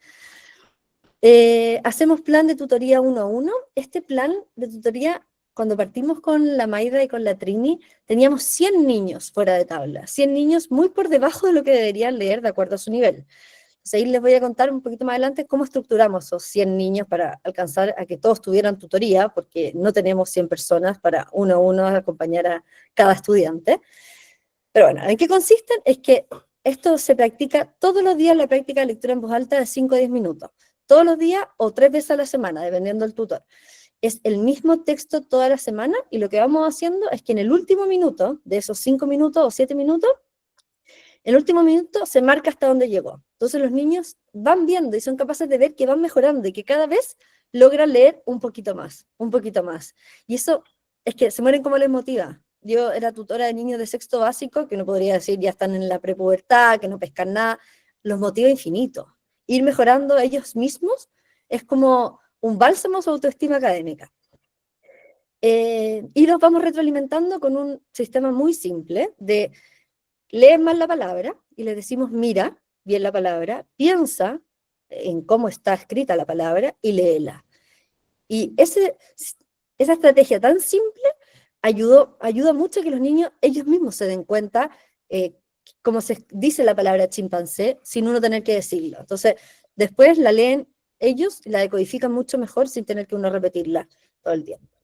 Hacemos plan de tutoría 1 a 1. Este plan de tutoría, cuando partimos con la Maida y con la Trini, teníamos 100 niños fuera de tabla, 100 niños muy por debajo de lo que deberían leer de acuerdo a su nivel. Entonces ahí les voy a contar un poquito más adelante cómo estructuramos esos 100 niños para alcanzar a que todos tuvieran tutoría, porque no tenemos 100 personas para 1 a 1 acompañar a cada estudiante. Pero bueno, ¿en qué consisten? Es que esto se practica todos los días, la práctica de lectura en voz alta de 5 a 10 minutos. Todos los días o 3 veces a la semana, dependiendo del tutor. Es el mismo texto toda la semana y lo que vamos haciendo es que en el último minuto, de esos 5 minutos o 7 minutos, el último minuto se marca hasta dónde llegó. Entonces los niños van viendo y son capaces de ver que van mejorando y que cada vez logran leer un poquito más, un poquito más. Y eso es que se mueren como les motiva. Yo era tutora de niños de sexto básico, que no podría decir ya están en la prepubertad, que no pescan nada, los motiva infinito. Ir mejorando ellos mismos es como un bálsamo a su autoestima académica. Y los vamos retroalimentando con un sistema muy simple de leen mal la palabra y les decimos mira bien la palabra, piensa en cómo está escrita la palabra y léela. Y esa estrategia tan simple ayuda mucho a que los niños ellos mismos se den cuenta cómo se dice la palabra chimpancé sin uno tener que decirlo. Entonces, después la leen ellos y la decodifican mucho mejor sin tener que uno repetirla todo el tiempo.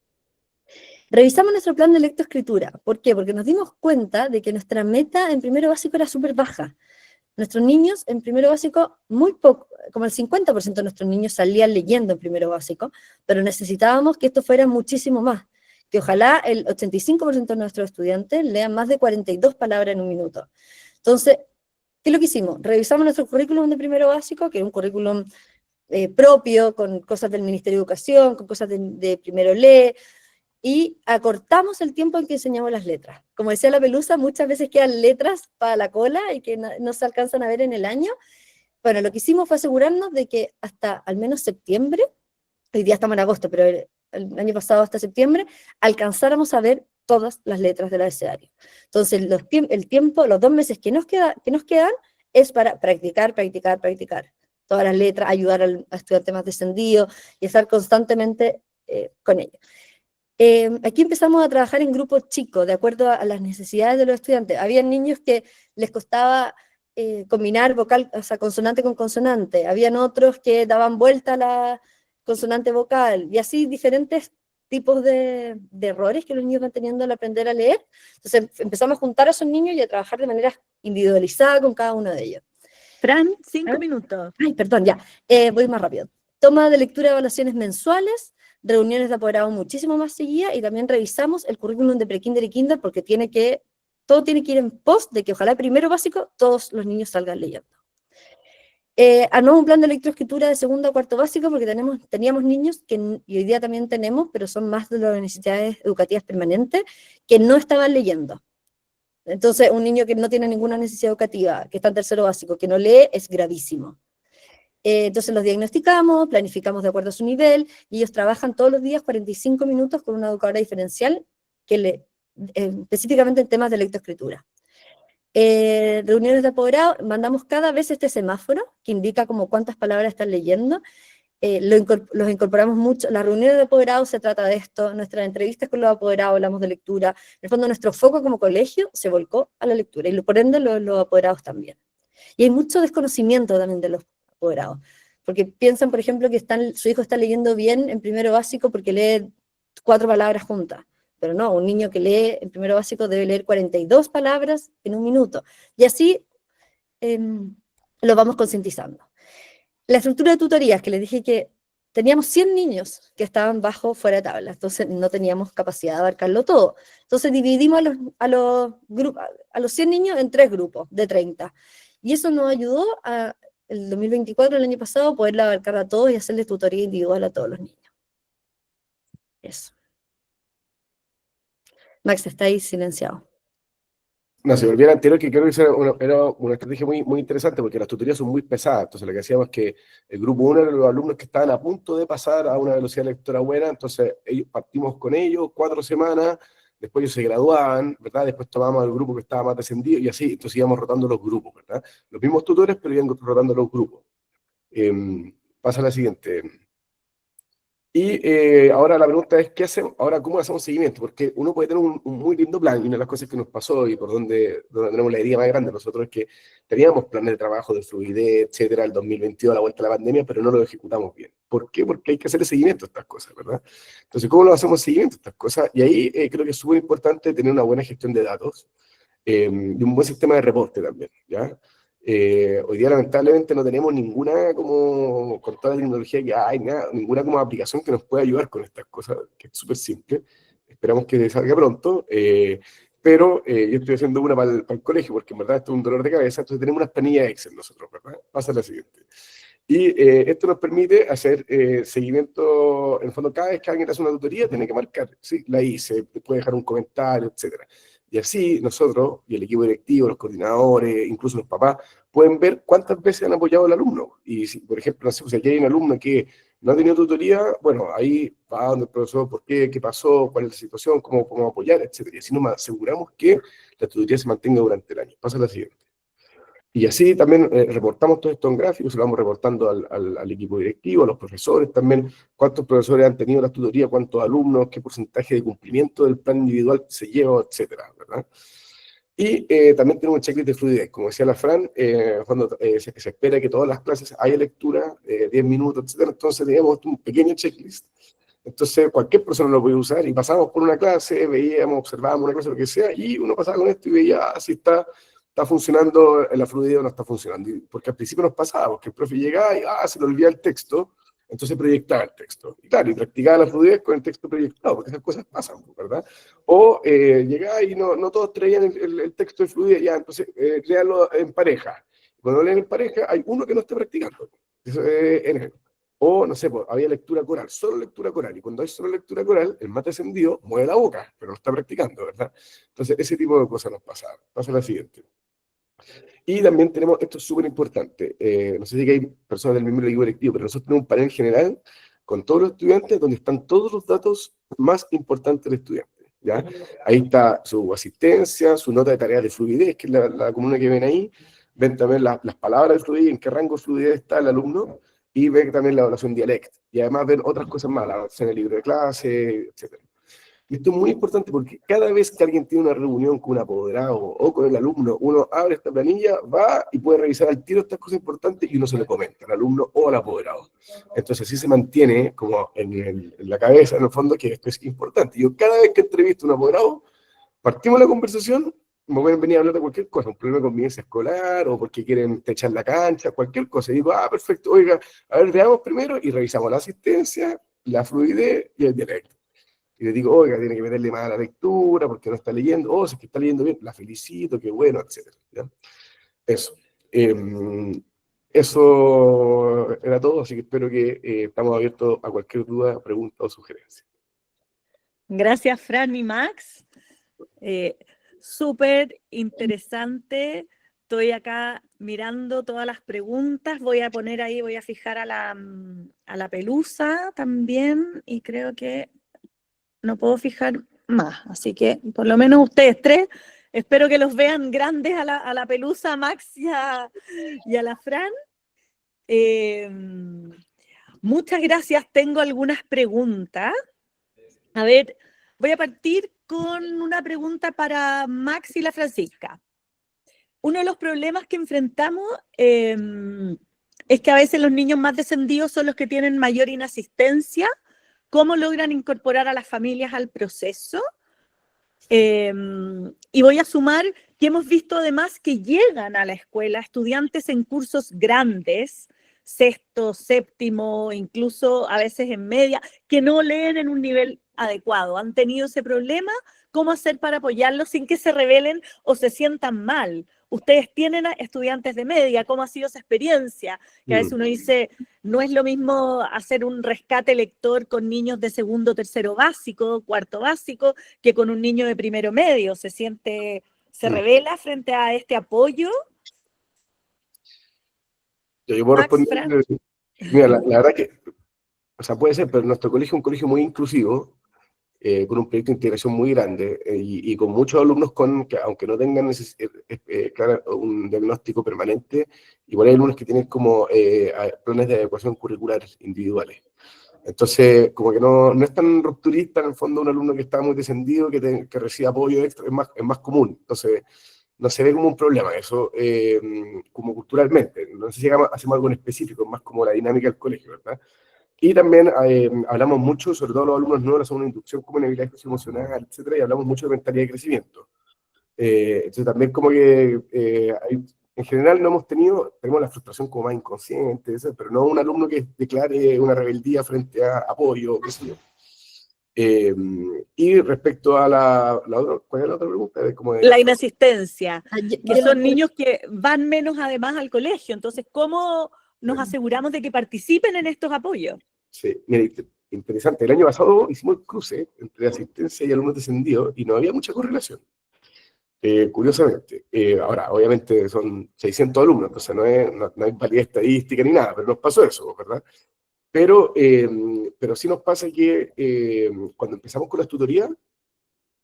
Revisamos nuestro plan de lectoescritura. ¿Por qué? Porque nos dimos cuenta de que nuestra meta en primero básico era súper baja. Nuestros niños en primero básico, muy poco, como el 50% de nuestros niños salían leyendo en primero básico, pero necesitábamos que esto fuera muchísimo más, que ojalá el 85% de nuestros estudiantes lean más de 42 palabras en un minuto. Entonces, ¿qué es lo que hicimos? Revisamos nuestro currículum de primero básico, que es un currículum propio, con cosas del Ministerio de Educación, con cosas de primero lee, y acortamos el tiempo en que enseñamos las letras. Como decía la Pelusa, muchas veces quedan letras para la cola y que no se alcanzan a ver en el año. Bueno, lo que hicimos fue asegurarnos de que hasta al menos septiembre, hoy día estamos en agosto, pero el año pasado hasta septiembre, alcanzáramos a ver todas las letras del abecedario. Entonces, el tiempo, los 2 meses que nos quedan, es para practicar todas las letras, ayudar al estudiante más descendido y estar constantemente con ellos. Aquí empezamos a trabajar en grupos chicos, de acuerdo a las necesidades de los estudiantes. Había niños que les costaba combinar vocal, o sea, consonante con consonante. Habían otros que daban vuelta a la consonante vocal, y así diferentes tipos de errores que los niños van teniendo al aprender a leer. Entonces empezamos a juntar a esos niños y a trabajar de manera individualizada con cada uno de ellos. Fran, 5 minutos. Ay, perdón, ya, voy más rápido. Toma de lectura de evaluaciones mensuales, reuniones de apoderado muchísimo más seguidas, y también revisamos el currículum de prekinder y kinder, porque todo tiene que ir en pos de que ojalá primero básico todos los niños salgan leyendo. Armamos un plan de lectoescritura de segundo a cuarto básico, porque teníamos niños y hoy día también tenemos, pero son más de las necesidades educativas permanentes, que no estaban leyendo. Entonces, un niño que no tiene ninguna necesidad educativa, que está en tercero básico, que no lee, es gravísimo. Entonces los diagnosticamos, planificamos de acuerdo a su nivel, y ellos trabajan todos los días 45 minutos con una educadora diferencial, específicamente en temas de lectoescritura. Reuniones de apoderado, mandamos cada vez este semáforo, que indica como cuántas palabras están leyendo. Los incorporamos mucho. Las reuniones de apoderados se trata de esto, nuestras entrevistas con los apoderados hablamos de lectura. En el fondo nuestro foco como colegio se volcó a la lectura, y por ende los apoderados también. Y hay mucho desconocimiento también de los apoderados, porque piensan, por ejemplo, que su hijo está leyendo bien en primero básico porque lee 4 palabras juntas, pero no, un niño que lee en primero básico debe leer 42 palabras en un minuto, y así lo vamos concientizando. La estructura de tutorías, que les dije que teníamos 100 niños que estaban fuera de tabla, entonces no teníamos capacidad de abarcarlo todo. Entonces dividimos a los 100 niños en 3 grupos de 30. Y eso nos ayudó el 2024, el año pasado, poderla abarcar a todos y hacerles tutoría individual a todos los niños. Eso. Max, está ahí silenciado. No, se me olvidó el anterior, que creo que era una estrategia muy, muy interesante, porque las tutorías son muy pesadas. Entonces lo que hacíamos es que el grupo 1 eran los alumnos que estaban a punto de pasar a una velocidad lectora buena, entonces partimos con ellos 4 semanas, después ellos se graduaban, ¿verdad? Después tomamos al grupo que estaba más descendido, y así, entonces íbamos rotando los grupos, ¿verdad? Los mismos tutores, pero iban rotando los grupos. Pasa a la siguiente. Y ahora la pregunta es, ¿qué hacemos? Ahora, ¿cómo hacemos seguimiento? Porque uno puede tener un muy lindo plan, y una de las cosas que nos pasó y por donde tenemos la herida más grande nosotros es que teníamos planes de trabajo de fluidez, etcétera, el 2022, a la vuelta de la pandemia, pero no lo ejecutamos bien. ¿Por qué? Porque hay que hacer seguimiento a estas cosas, ¿verdad? Entonces, ¿cómo lo hacemos seguimiento a estas cosas? Y ahí creo que es súper importante tener una buena gestión de datos y un buen sistema de reporte también, ¿ya? Hoy día lamentablemente no tenemos ninguna, como con toda la tecnología que hay, ninguna como aplicación que nos pueda ayudar con estas cosas, que es súper simple. Esperamos que salga pronto, pero yo estoy haciendo una para el colegio, porque en verdad esto es un dolor de cabeza. Entonces tenemos unas planillas Excel nosotros, ¿verdad? Pasa a la siguiente. Y esto nos permite hacer seguimiento. En el fondo, cada vez que alguien hace una tutoría, tiene que marcar, ¿sí? La hice, puede dejar un comentario, etcétera. Y así nosotros, y el equipo directivo, los coordinadores, incluso los papás, pueden ver cuántas veces han apoyado al alumno. Y si, por ejemplo, no sé, si aquí hay un alumno que no ha tenido tutoría, bueno, ahí va donde el profesor, ¿por qué? ¿Qué pasó? ¿Cuál es la situación? ¿Cómo apoyar? Etcétera. Y así nos aseguramos que la tutoría se mantenga durante el año. Pasa a la siguiente. Y así también reportamos todo esto en gráficos, se lo vamos reportando al equipo directivo, a los profesores también, cuántos profesores han tenido la tutoría, cuántos alumnos, qué porcentaje de cumplimiento del plan individual se lleva, etcétera, ¿verdad? Y también tenemos un checklist de fluidez. Como decía la Fran, cuando se espera que todas las clases haya lectura, 10 minutos, etcétera, entonces tenemos un pequeño checklist. Entonces cualquier persona lo puede usar y pasamos por una clase, veíamos, observábamos una cosa, lo que sea, y uno pasaba con esto y veía si está funcionando la fluidez o no está funcionando. Porque al principio nos pasaba, porque el profe llegaba y se le olvidaba el texto, entonces proyectaba el texto. Y claro, y practicaba la fluidez con el texto proyectado, porque esas cosas pasan, ¿verdad? O llegaba y no todos traían el texto de fluidez, ya, entonces léanlo en pareja. Cuando leen en pareja, hay uno que no está practicando. Eso es o, no sé, pues, había lectura coral, solo lectura coral. Y cuando hay solo lectura coral, el más descendido mueve la boca, pero no está practicando, ¿verdad? Entonces, ese tipo de cosas nos pasaban. Pasa la siguiente. Y también tenemos, esto es súper importante, no sé si hay personas del mismo equipo directivo, pero nosotros tenemos un panel general con todos los estudiantes donde están todos los datos más importantes del estudiante, ¿ya? Ahí está su asistencia, su nota de tareas de fluidez, que es la columna que ven ahí, ven también las palabras de fluidez, en qué rango de fluidez está el alumno, y ven también la evaluación dialecto, y además ven otras cosas más, la evaluación del libro de clase, etc. Y esto es muy importante porque cada vez que alguien tiene una reunión con un apoderado o con el alumno, uno abre esta planilla, va y puede revisar al tiro estas cosas importantes y uno se le comenta al alumno o al apoderado. Entonces así se mantiene como en la cabeza, en el fondo, que esto es importante. Yo cada vez que entrevisto a un apoderado, partimos la conversación, me pueden venir a hablar de cualquier cosa, un problema de convivencia escolar o porque quieren techar la cancha, cualquier cosa. Y digo, perfecto, oiga, a ver, veamos primero y revisamos la asistencia, la fluidez y el dialecto. Y le digo, oiga, tiene que meterle más a la lectura porque no está leyendo, si es que está leyendo bien, la felicito, qué bueno, etc. ¿Ya? Eso. Eso era todo, así que espero que estamos abiertos a cualquier duda, pregunta o sugerencia. Gracias, Fran y Max. Súper interesante. Estoy acá mirando todas las preguntas. Voy a poner ahí, voy a fijar a la Pelusa también. Y creo que no puedo fijar más. Así que por lo menos ustedes tres, espero que los vean grandes a la Pelusa, a Max y a la Fran. Muchas gracias. Tengo algunas preguntas. A ver, voy a partir con una pregunta para Max y la Francisca. Uno de los problemas que enfrentamos es que a veces los niños más descendidos son los que tienen mayor inasistencia. ¿Cómo logran incorporar a las familias al proceso? Y voy a sumar que hemos visto además que llegan a la escuela estudiantes en cursos grandes, sexto, séptimo, incluso a veces en media, que no leen en un nivel adecuado. ¿Han tenido ese problema? ¿Cómo hacer para apoyarlos sin que se rebelen o se sientan mal? Ustedes tienen a estudiantes de media, ¿cómo ha sido esa experiencia? Que a veces uno dice, no es lo mismo hacer un rescate lector con niños de segundo, tercero básico, cuarto básico, que con un niño de primero medio. ¿Se revela frente a este apoyo? Yo puedo Max, responder. Mira, la verdad que, o sea, puede ser, pero nuestro colegio es un colegio muy inclusivo con un proyecto de integración muy grande y con muchos alumnos que, aunque no tengan claro, un diagnóstico permanente, igual hay alumnos que tienen como planes de adecuación curricular individuales. Entonces, como que no es tan rupturista en el fondo un alumno que está muy descendido, que recibe apoyo extra, es más común. Entonces, no se ve como un problema eso, como culturalmente. No sé si hacemos algo en específico, es más como la dinámica del colegio, ¿verdad? Y también hablamos mucho, sobre todo los alumnos nuevos, hacemos una inducción como en habilidades socioemocionales, etcétera, y hablamos mucho de mentalidad de crecimiento. Entonces también como que en general no tenemos la frustración como más inconsciente, ¿sí? Pero no un alumno que declare una rebeldía frente a apoyo, qué sé yo. Y respecto a la otra, ¿cuál es la otra pregunta? La inasistencia, que Yo son niños que van menos además al colegio, entonces, ¿cómo nos Bueno. aseguramos de que participen en estos apoyos? Sí, mira, interesante. El año pasado hicimos el cruce entre asistencia y alumnos descendidos y no había mucha correlación. Curiosamente. Ahora, obviamente son 600 alumnos, entonces no hay validez estadística ni nada, pero nos pasó eso, ¿verdad? Pero sí nos pasa que cuando empezamos con las tutorías,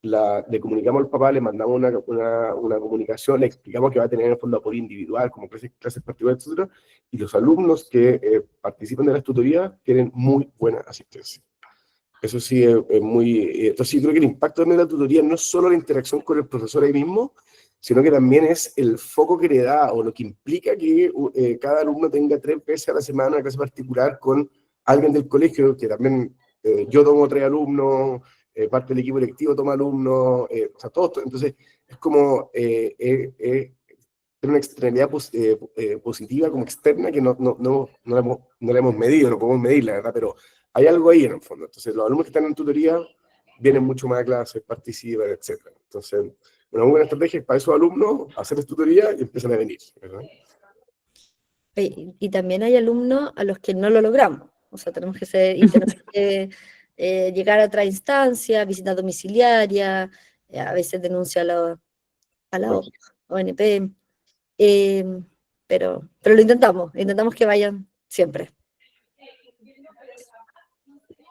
le comunicamos al papá, le mandamos una comunicación, le explicamos que va a tener en el fondo apoyo individual, como clases particulares, etc. Y los alumnos que participan de las tutorías tienen muy buena asistencia. Eso sí es muy... Entonces yo creo que el impacto de la tutoría no es solo la interacción con el profesor ahí mismo, sino que también es el foco que le da o lo que implica que cada alumno tenga 3 veces a la semana una clase particular con alguien del colegio, que también yo tomo 3 alumnos, parte del equipo directivo toma alumnos, o sea, todo esto. Entonces es como tener una externalidad positiva como externa que no la hemos medido, no podemos medirla, ¿verdad? Pero hay algo ahí en el fondo. Entonces los alumnos que están en tutoría vienen mucho más a clases, participan, etc. Entonces, una muy buena estrategia es para esos alumnos hacerles tutoría y empiezan a venir, ¿verdad? Y también hay alumnos a los que no lo logramos. O sea, tenemos que llegar a otra instancia, visita domiciliaria, a veces denuncia a la ONP. Pero lo intentamos que vayan siempre.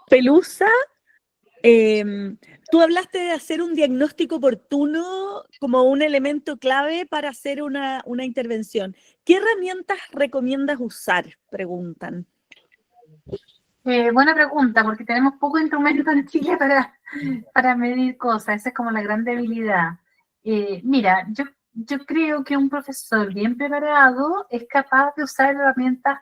Pelusa, tú hablaste de hacer un diagnóstico oportuno como un elemento clave para hacer una intervención. ¿Qué herramientas recomiendas usar? Preguntan. Buena pregunta, porque tenemos poco instrumento en Chile para medir cosas. Esa es como la gran debilidad. Mira, yo creo que un profesor bien preparado es capaz de usar herramientas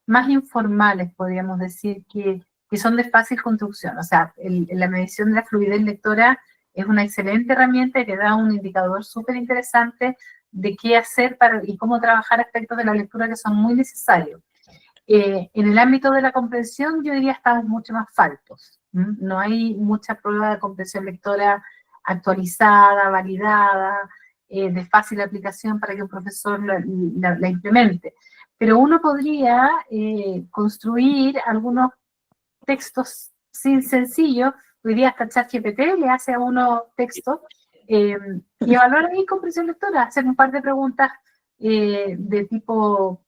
más informales, podríamos decir, que son de fácil construcción. O sea, la medición de la fluidez lectora es una excelente herramienta que da un indicador súper interesante de qué hacer y cómo trabajar aspectos de la lectura que son muy necesarios. En el ámbito de la comprensión, yo diría estamos mucho más faltos. No hay mucha prueba de comprensión lectora actualizada, validada, de fácil aplicación para que un profesor la implemente. Pero uno podría construir algunos textos sencillos. Hoy día hasta ChatGPT le hace a uno textos y evaluar ahí comprensión lectora, hacer un par de preguntas de tipo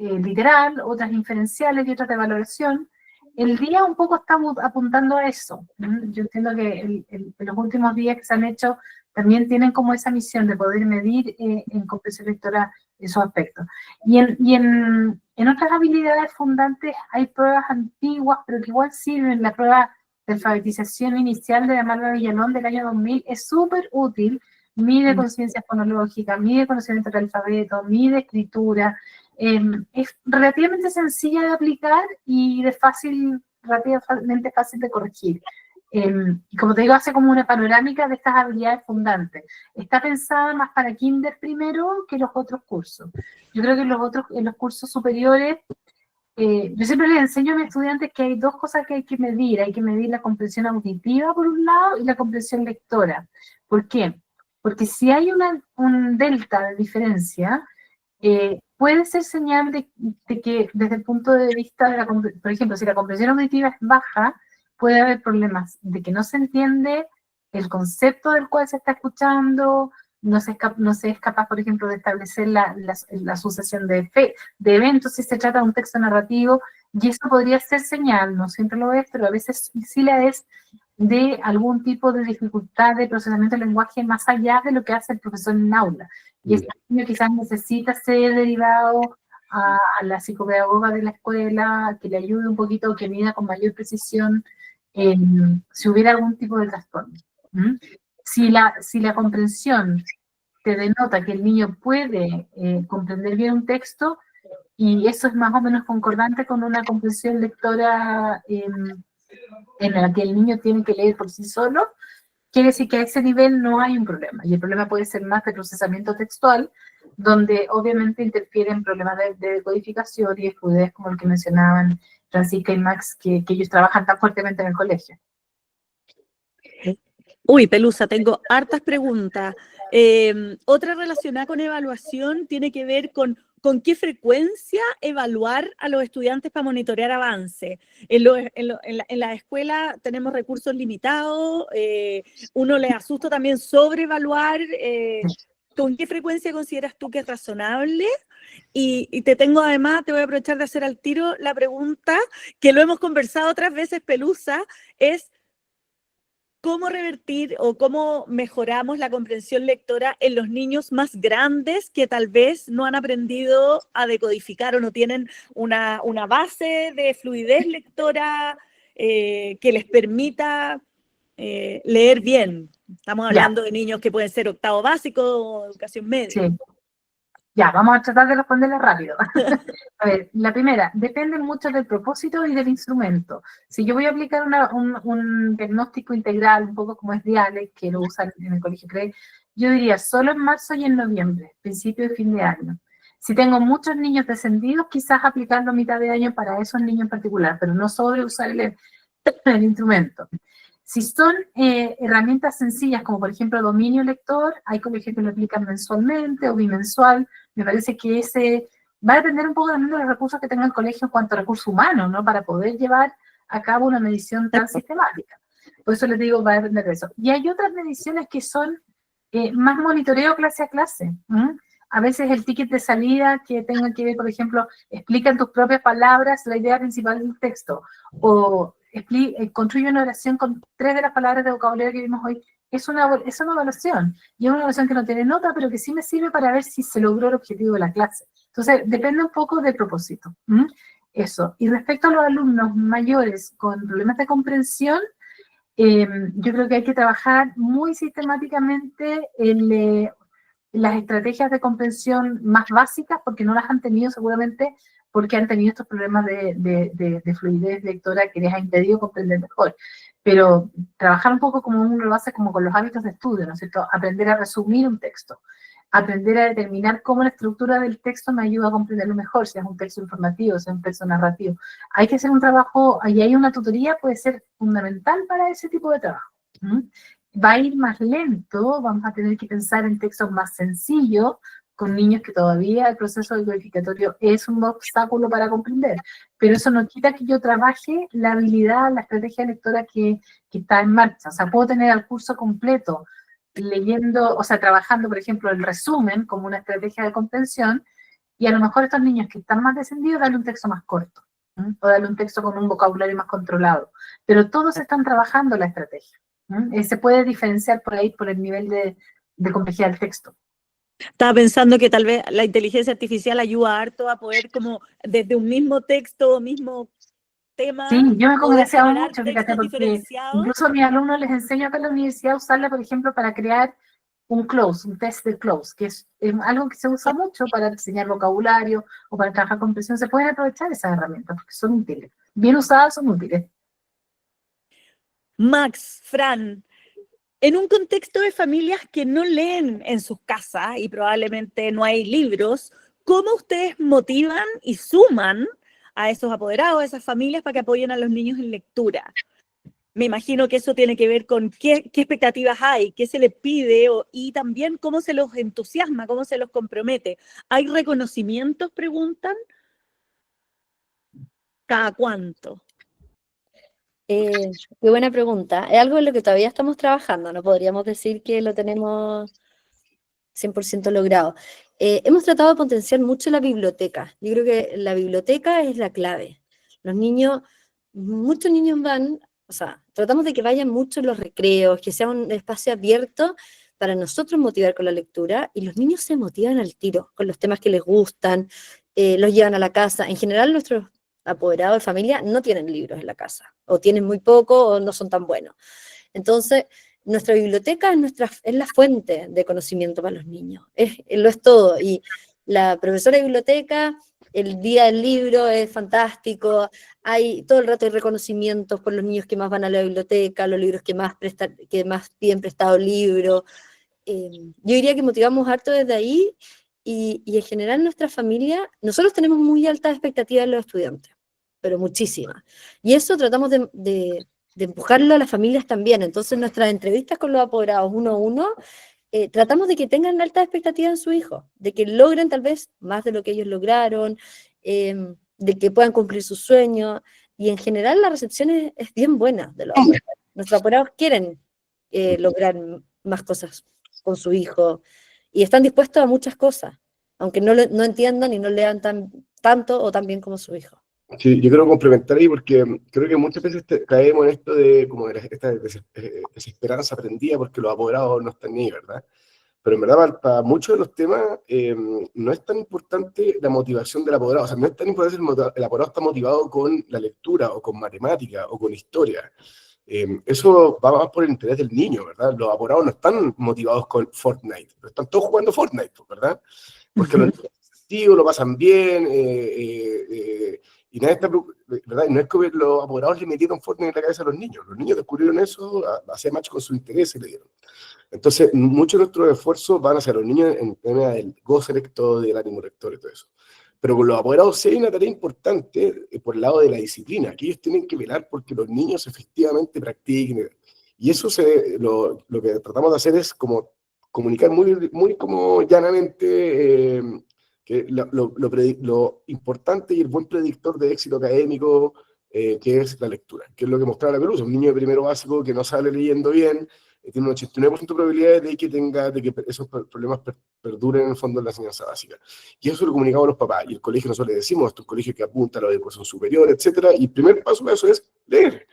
literal, otras inferenciales y otras de valoración. El día un poco estamos apuntando a eso. Yo entiendo que en los últimos días que se han hecho también tienen como esa misión de poder medir en comprensión lectora esos aspectos. Y en otras habilidades fundantes hay pruebas antiguas, pero que igual sirven. La prueba de alfabetización inicial de Amalva Villalón del año 2000 es súper útil. Mide conciencia fonológica, mide conocimiento del alfabeto, mide escritura. Es relativamente sencilla de aplicar y relativamente fácil de corregir. Y como te digo, hace como una panorámica de estas habilidades fundantes. Está pensada más para kinder primero que los otros cursos. Yo creo que en los cursos superiores, yo siempre les enseño a mis estudiantes que hay 2 cosas que hay que medir. Hay que medir la comprensión auditiva por un lado y la comprensión lectora. ¿Por qué? Porque si hay un delta de diferencia, puede ser señal de que desde el punto de vista de por ejemplo, si la comprensión auditiva es baja, puede haber problemas de que no se entiende el concepto del cual se está escuchando, no se es capaz, por ejemplo, de establecer la sucesión de eventos si se trata de un texto narrativo, y eso podría ser señal, no siempre lo es, pero a veces sí la es, de algún tipo de dificultad de procesamiento del lenguaje más allá de lo que hace el profesor en aula. Y este niño quizás necesita ser derivado a la psicopedagoga de la escuela, que le ayude un poquito, que mida con mayor precisión si hubiera algún tipo de trastorno. Si la comprensión te denota que el niño puede comprender bien un texto, y eso es más o menos concordante con una comprensión lectora en la que el niño tiene que leer por sí solo, quiere decir que a ese nivel no hay un problema. Y el problema puede ser más de procesamiento textual, donde obviamente interfieren problemas de decodificación y de fluidez, como el que mencionaban Francisca y Max, que ellos trabajan tan fuertemente en el colegio. Uy, Pelusa, tengo hartas preguntas. Otra relacionada con evaluación tiene que ver con qué frecuencia evaluar a los estudiantes para monitorear avance. En la escuela tenemos recursos limitados, uno les asusta también sobreevaluar. ¿Con qué frecuencia consideras tú que es razonable? Y te tengo además, te voy a aprovechar de hacer al tiro la pregunta, que lo hemos conversado otras veces, Pelusa, es ¿cómo revertir o cómo mejoramos la comprensión lectora en los niños más grandes que tal vez no han aprendido a decodificar o no tienen una base de fluidez lectora que les permita leer bien? Estamos hablando de niños que pueden ser octavo básico o educación media. Sí. Ya, vamos a tratar de responderle rápido. A ver, la primera, depende mucho del propósito y del instrumento. Si yo voy a aplicar un diagnóstico integral, un poco como es Diales, que lo usan en el colegio CRE, yo diría solo en marzo y en noviembre, principio y fin de año. Si tengo muchos niños descendidos, quizás aplicarlo a mitad de año para esos niños en particular, pero no sobreusar el instrumento. Si son herramientas sencillas, como por ejemplo dominio lector, hay colegios que lo aplican mensualmente o bimensual. Me parece que ese va a depender un poco también de los recursos que tenga el colegio en cuanto a recursos humanos, ¿no? Para poder llevar a cabo una medición tan sistemática. Por eso les digo, va a depender de eso. Y hay otras mediciones que son más monitoreo clase a clase. A veces el ticket de salida que tenga que ver, por ejemplo, explica en tus propias palabras la idea principal del texto, o construye una oración con 3 de las palabras de vocabulario que vimos hoy. Es una evaluación, y es una evaluación que no tiene nota, pero que sí me sirve para ver si se logró el objetivo de la clase. Entonces, depende un poco del propósito. Eso. Y respecto a los alumnos mayores con problemas de comprensión, yo creo que hay que trabajar muy sistemáticamente en las estrategias de comprensión más básicas, porque no las han tenido seguramente porque han tenido estos problemas de fluidez lectora que les ha impedido comprender mejor. Pero trabajar un poco como uno lo hace como con los hábitos de estudio, ¿no es cierto? Aprender a resumir un texto, aprender a determinar cómo la estructura del texto me ayuda a comprenderlo mejor, si es un texto informativo, si es un texto narrativo. Hay que hacer un trabajo, y hay una tutoría, puede ser fundamental para ese tipo de trabajo. Va a ir más lento, vamos a tener que pensar en textos más sencillos, con niños que todavía el proceso decodificatorio es un obstáculo para comprender, pero eso no quita que yo trabaje la habilidad, la estrategia lectora que está en marcha. O sea, puedo tener el curso completo leyendo, o sea, trabajando, por ejemplo, el resumen como una estrategia de comprensión, y a lo mejor estos niños que están más descendidos, darle un texto más corto, o darle un texto con un vocabulario más controlado, pero todos están trabajando la estrategia. Se puede diferenciar por ahí por el nivel de complejidad del texto. Estaba pensando que tal vez la inteligencia artificial ayuda harto a poder como desde un mismo texto, mismo tema. Sí, yo me congraciaba mucho, fíjate, porque incluso a mis alumnos les enseño acá en la universidad a usarla, por ejemplo, para crear un test de close, que es algo que se usa mucho para enseñar vocabulario o para trabajar con presión. Se pueden aprovechar esas herramientas porque son útiles. Bien usadas son útiles. Max, Fran, en un contexto de familias que no leen en sus casas y probablemente no hay libros, ¿cómo ustedes motivan y suman a esos apoderados, a esas familias para que apoyen a los niños en lectura? Me imagino que eso tiene que ver con qué expectativas hay, qué se les pide y también cómo se los entusiasma, cómo se los compromete. ¿Hay reconocimientos? Preguntan. ¿Cada cuánto? Qué buena pregunta. Es algo en lo que todavía estamos trabajando, no podríamos decir que lo tenemos 100% logrado. Hemos tratado de potenciar mucho la biblioteca. Yo creo que la biblioteca es la clave. Muchos niños van O sea, tratamos de que vayan mucho en los recreos, que sea un espacio abierto para nosotros motivar con la lectura, y los niños se motivan al tiro con los temas que les gustan, los llevan a la casa. En general, nuestros apoderados de familia no tienen libros en la casa, o tienen muy poco, o no son tan buenos. Entonces, nuestra biblioteca es la fuente de conocimiento para los niños, lo es todo. Y la profesora de biblioteca, el día del libro es fantástico, hay todo el rato hay reconocimientos por los niños que más van a la biblioteca, los libros que más piden prestado libro. Yo diría que motivamos harto desde ahí, y en general nuestra familia, nosotros tenemos muy altas expectativas de los estudiantes, pero muchísimas. Y eso tratamos de empujarlo a las familias también. Entonces, nuestras entrevistas con los apoderados uno a uno, tratamos de que tengan altas expectativas en su hijo, de que logren tal vez más de lo que ellos lograron, de que puedan cumplir sus sueños, y en general la recepción es bien buena de los apoderados. Nuestros apoderados quieren lograr más cosas con su hijo, y están dispuestos a muchas cosas, aunque no entiendan y no lean tanto o tan bien como su hijo. Sí, yo quiero complementar ahí porque creo que muchas veces caemos en esto de como esta desesperanza aprendida porque los apoderados no están ahí, ¿verdad? Pero en verdad para muchos de los temas no es tan importante la motivación del apoderado. O sea, no es tan importante el apoderado está motivado con la lectura o con matemática o con historia. Eso va más por el interés del niño, ¿verdad? Los apoderados no están motivados con Fortnite, pero están todos jugando Fortnite, ¿verdad? Porque los niños lo pasan bien, y nadie está, ¿verdad? Y no es que los apoderados le metieron Fortnite en la cabeza a los niños descubrieron eso, hacía match con sus intereses y le dieron. Entonces, muchos de nuestros esfuerzos van hacia los niños en tema del goce lector, del ánimo lector y todo eso. Pero con los apoderados sí hay una tarea importante por el lado de la disciplina, que ellos tienen que velar porque los niños efectivamente practiquen. Y eso lo que tratamos de hacer es como comunicar muy como llanamente que lo importante y el buen predictor de éxito académico que es la lectura, que es lo que mostraba la Pelusa, un niño de primero básico que no sale leyendo bien, tiene un 89% de probabilidades de que esos problemas perduren en el fondo de la enseñanza básica. Y eso lo comunicamos a los papás, y el colegio nosotros le decimos, esto es un colegio que apunta a la educación superior, etcétera, y el primer paso de eso es leer.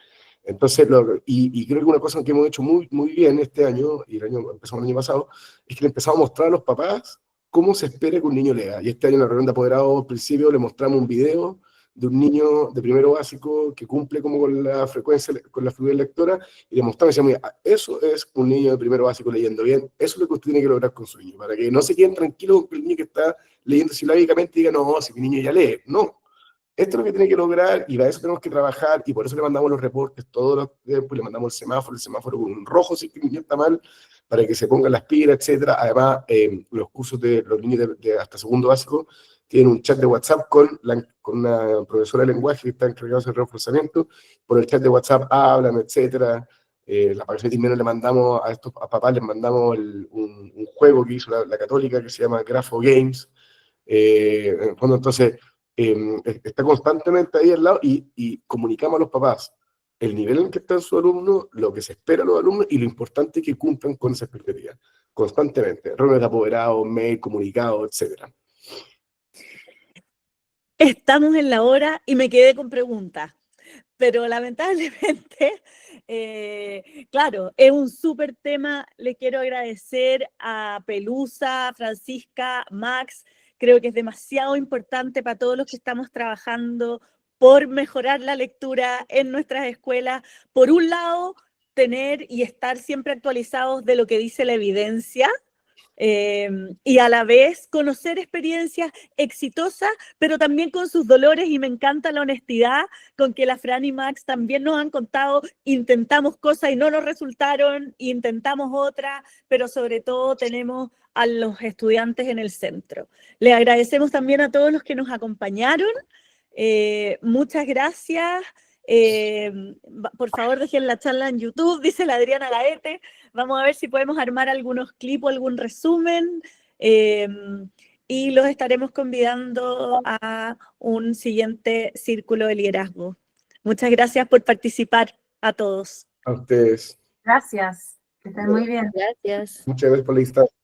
Entonces, y creo que una cosa que hemos hecho muy bien este año, y empezamos el año pasado, es que le empezamos a mostrar a los papás cómo se espera que un niño lea. Y este año en la reunión de apoderados, al principio, le mostramos un video de un niño de primero básico que cumple como con la frecuencia, con la fluidez lectora, y le mostramos y decíamos, mira, eso es un niño de primero básico leyendo bien, eso es lo que usted tiene que lograr con su niño, para que no se queden tranquilos con el niño que está leyendo silábicamente y diga, no, si mi niño ya lee. No, esto es lo que tiene que lograr, y para eso tenemos que trabajar, y por eso le mandamos los reportes todos los tiempos, le mandamos el semáforo con un rojo si el niño está mal, para que se pongan las pilas, etcétera. Además, los cursos de los niños de hasta segundo básico tienen un chat de WhatsApp con una profesora de lenguaje que está encargada de reforzamiento. Por el chat de WhatsApp hablan, etcétera. Las vacaciones menos le mandamos a papás, les mandamos un juego que hizo la Católica que se llama Grapho Games. En el fondo, entonces, está constantemente ahí al lado y comunicamos a los papás el nivel en que están sus alumnos, lo que se espera de los alumnos y lo importante es que cumplan con esa expectativa. Constantemente. Reuniones de apoderados, mail, comunicados, etcétera. Estamos en la hora y me quedé con preguntas, pero lamentablemente, claro, es un súper tema. Le quiero agradecer a Pelusa, Francisca, Max. Creo que es demasiado importante para todos los que estamos trabajando por mejorar la lectura en nuestras escuelas. Por un lado, tener y estar siempre actualizados de lo que dice la evidencia, y a la vez conocer experiencias exitosas, pero también con sus dolores, y me encanta la honestidad con que la Fran y Max también nos han contado, intentamos cosas y no nos resultaron, intentamos otras, pero sobre todo tenemos a los estudiantes en el centro. Le agradecemos también a todos los que nos acompañaron, muchas gracias. Por favor, dejen la charla en YouTube, dice la Adriana Gaete. Vamos a ver si podemos armar algunos clips o algún resumen, y los estaremos convidando a un siguiente círculo de liderazgo. Muchas gracias por participar a todos. A ustedes. Gracias, que estén muy bien. Gracias. Muchas gracias por la instancia.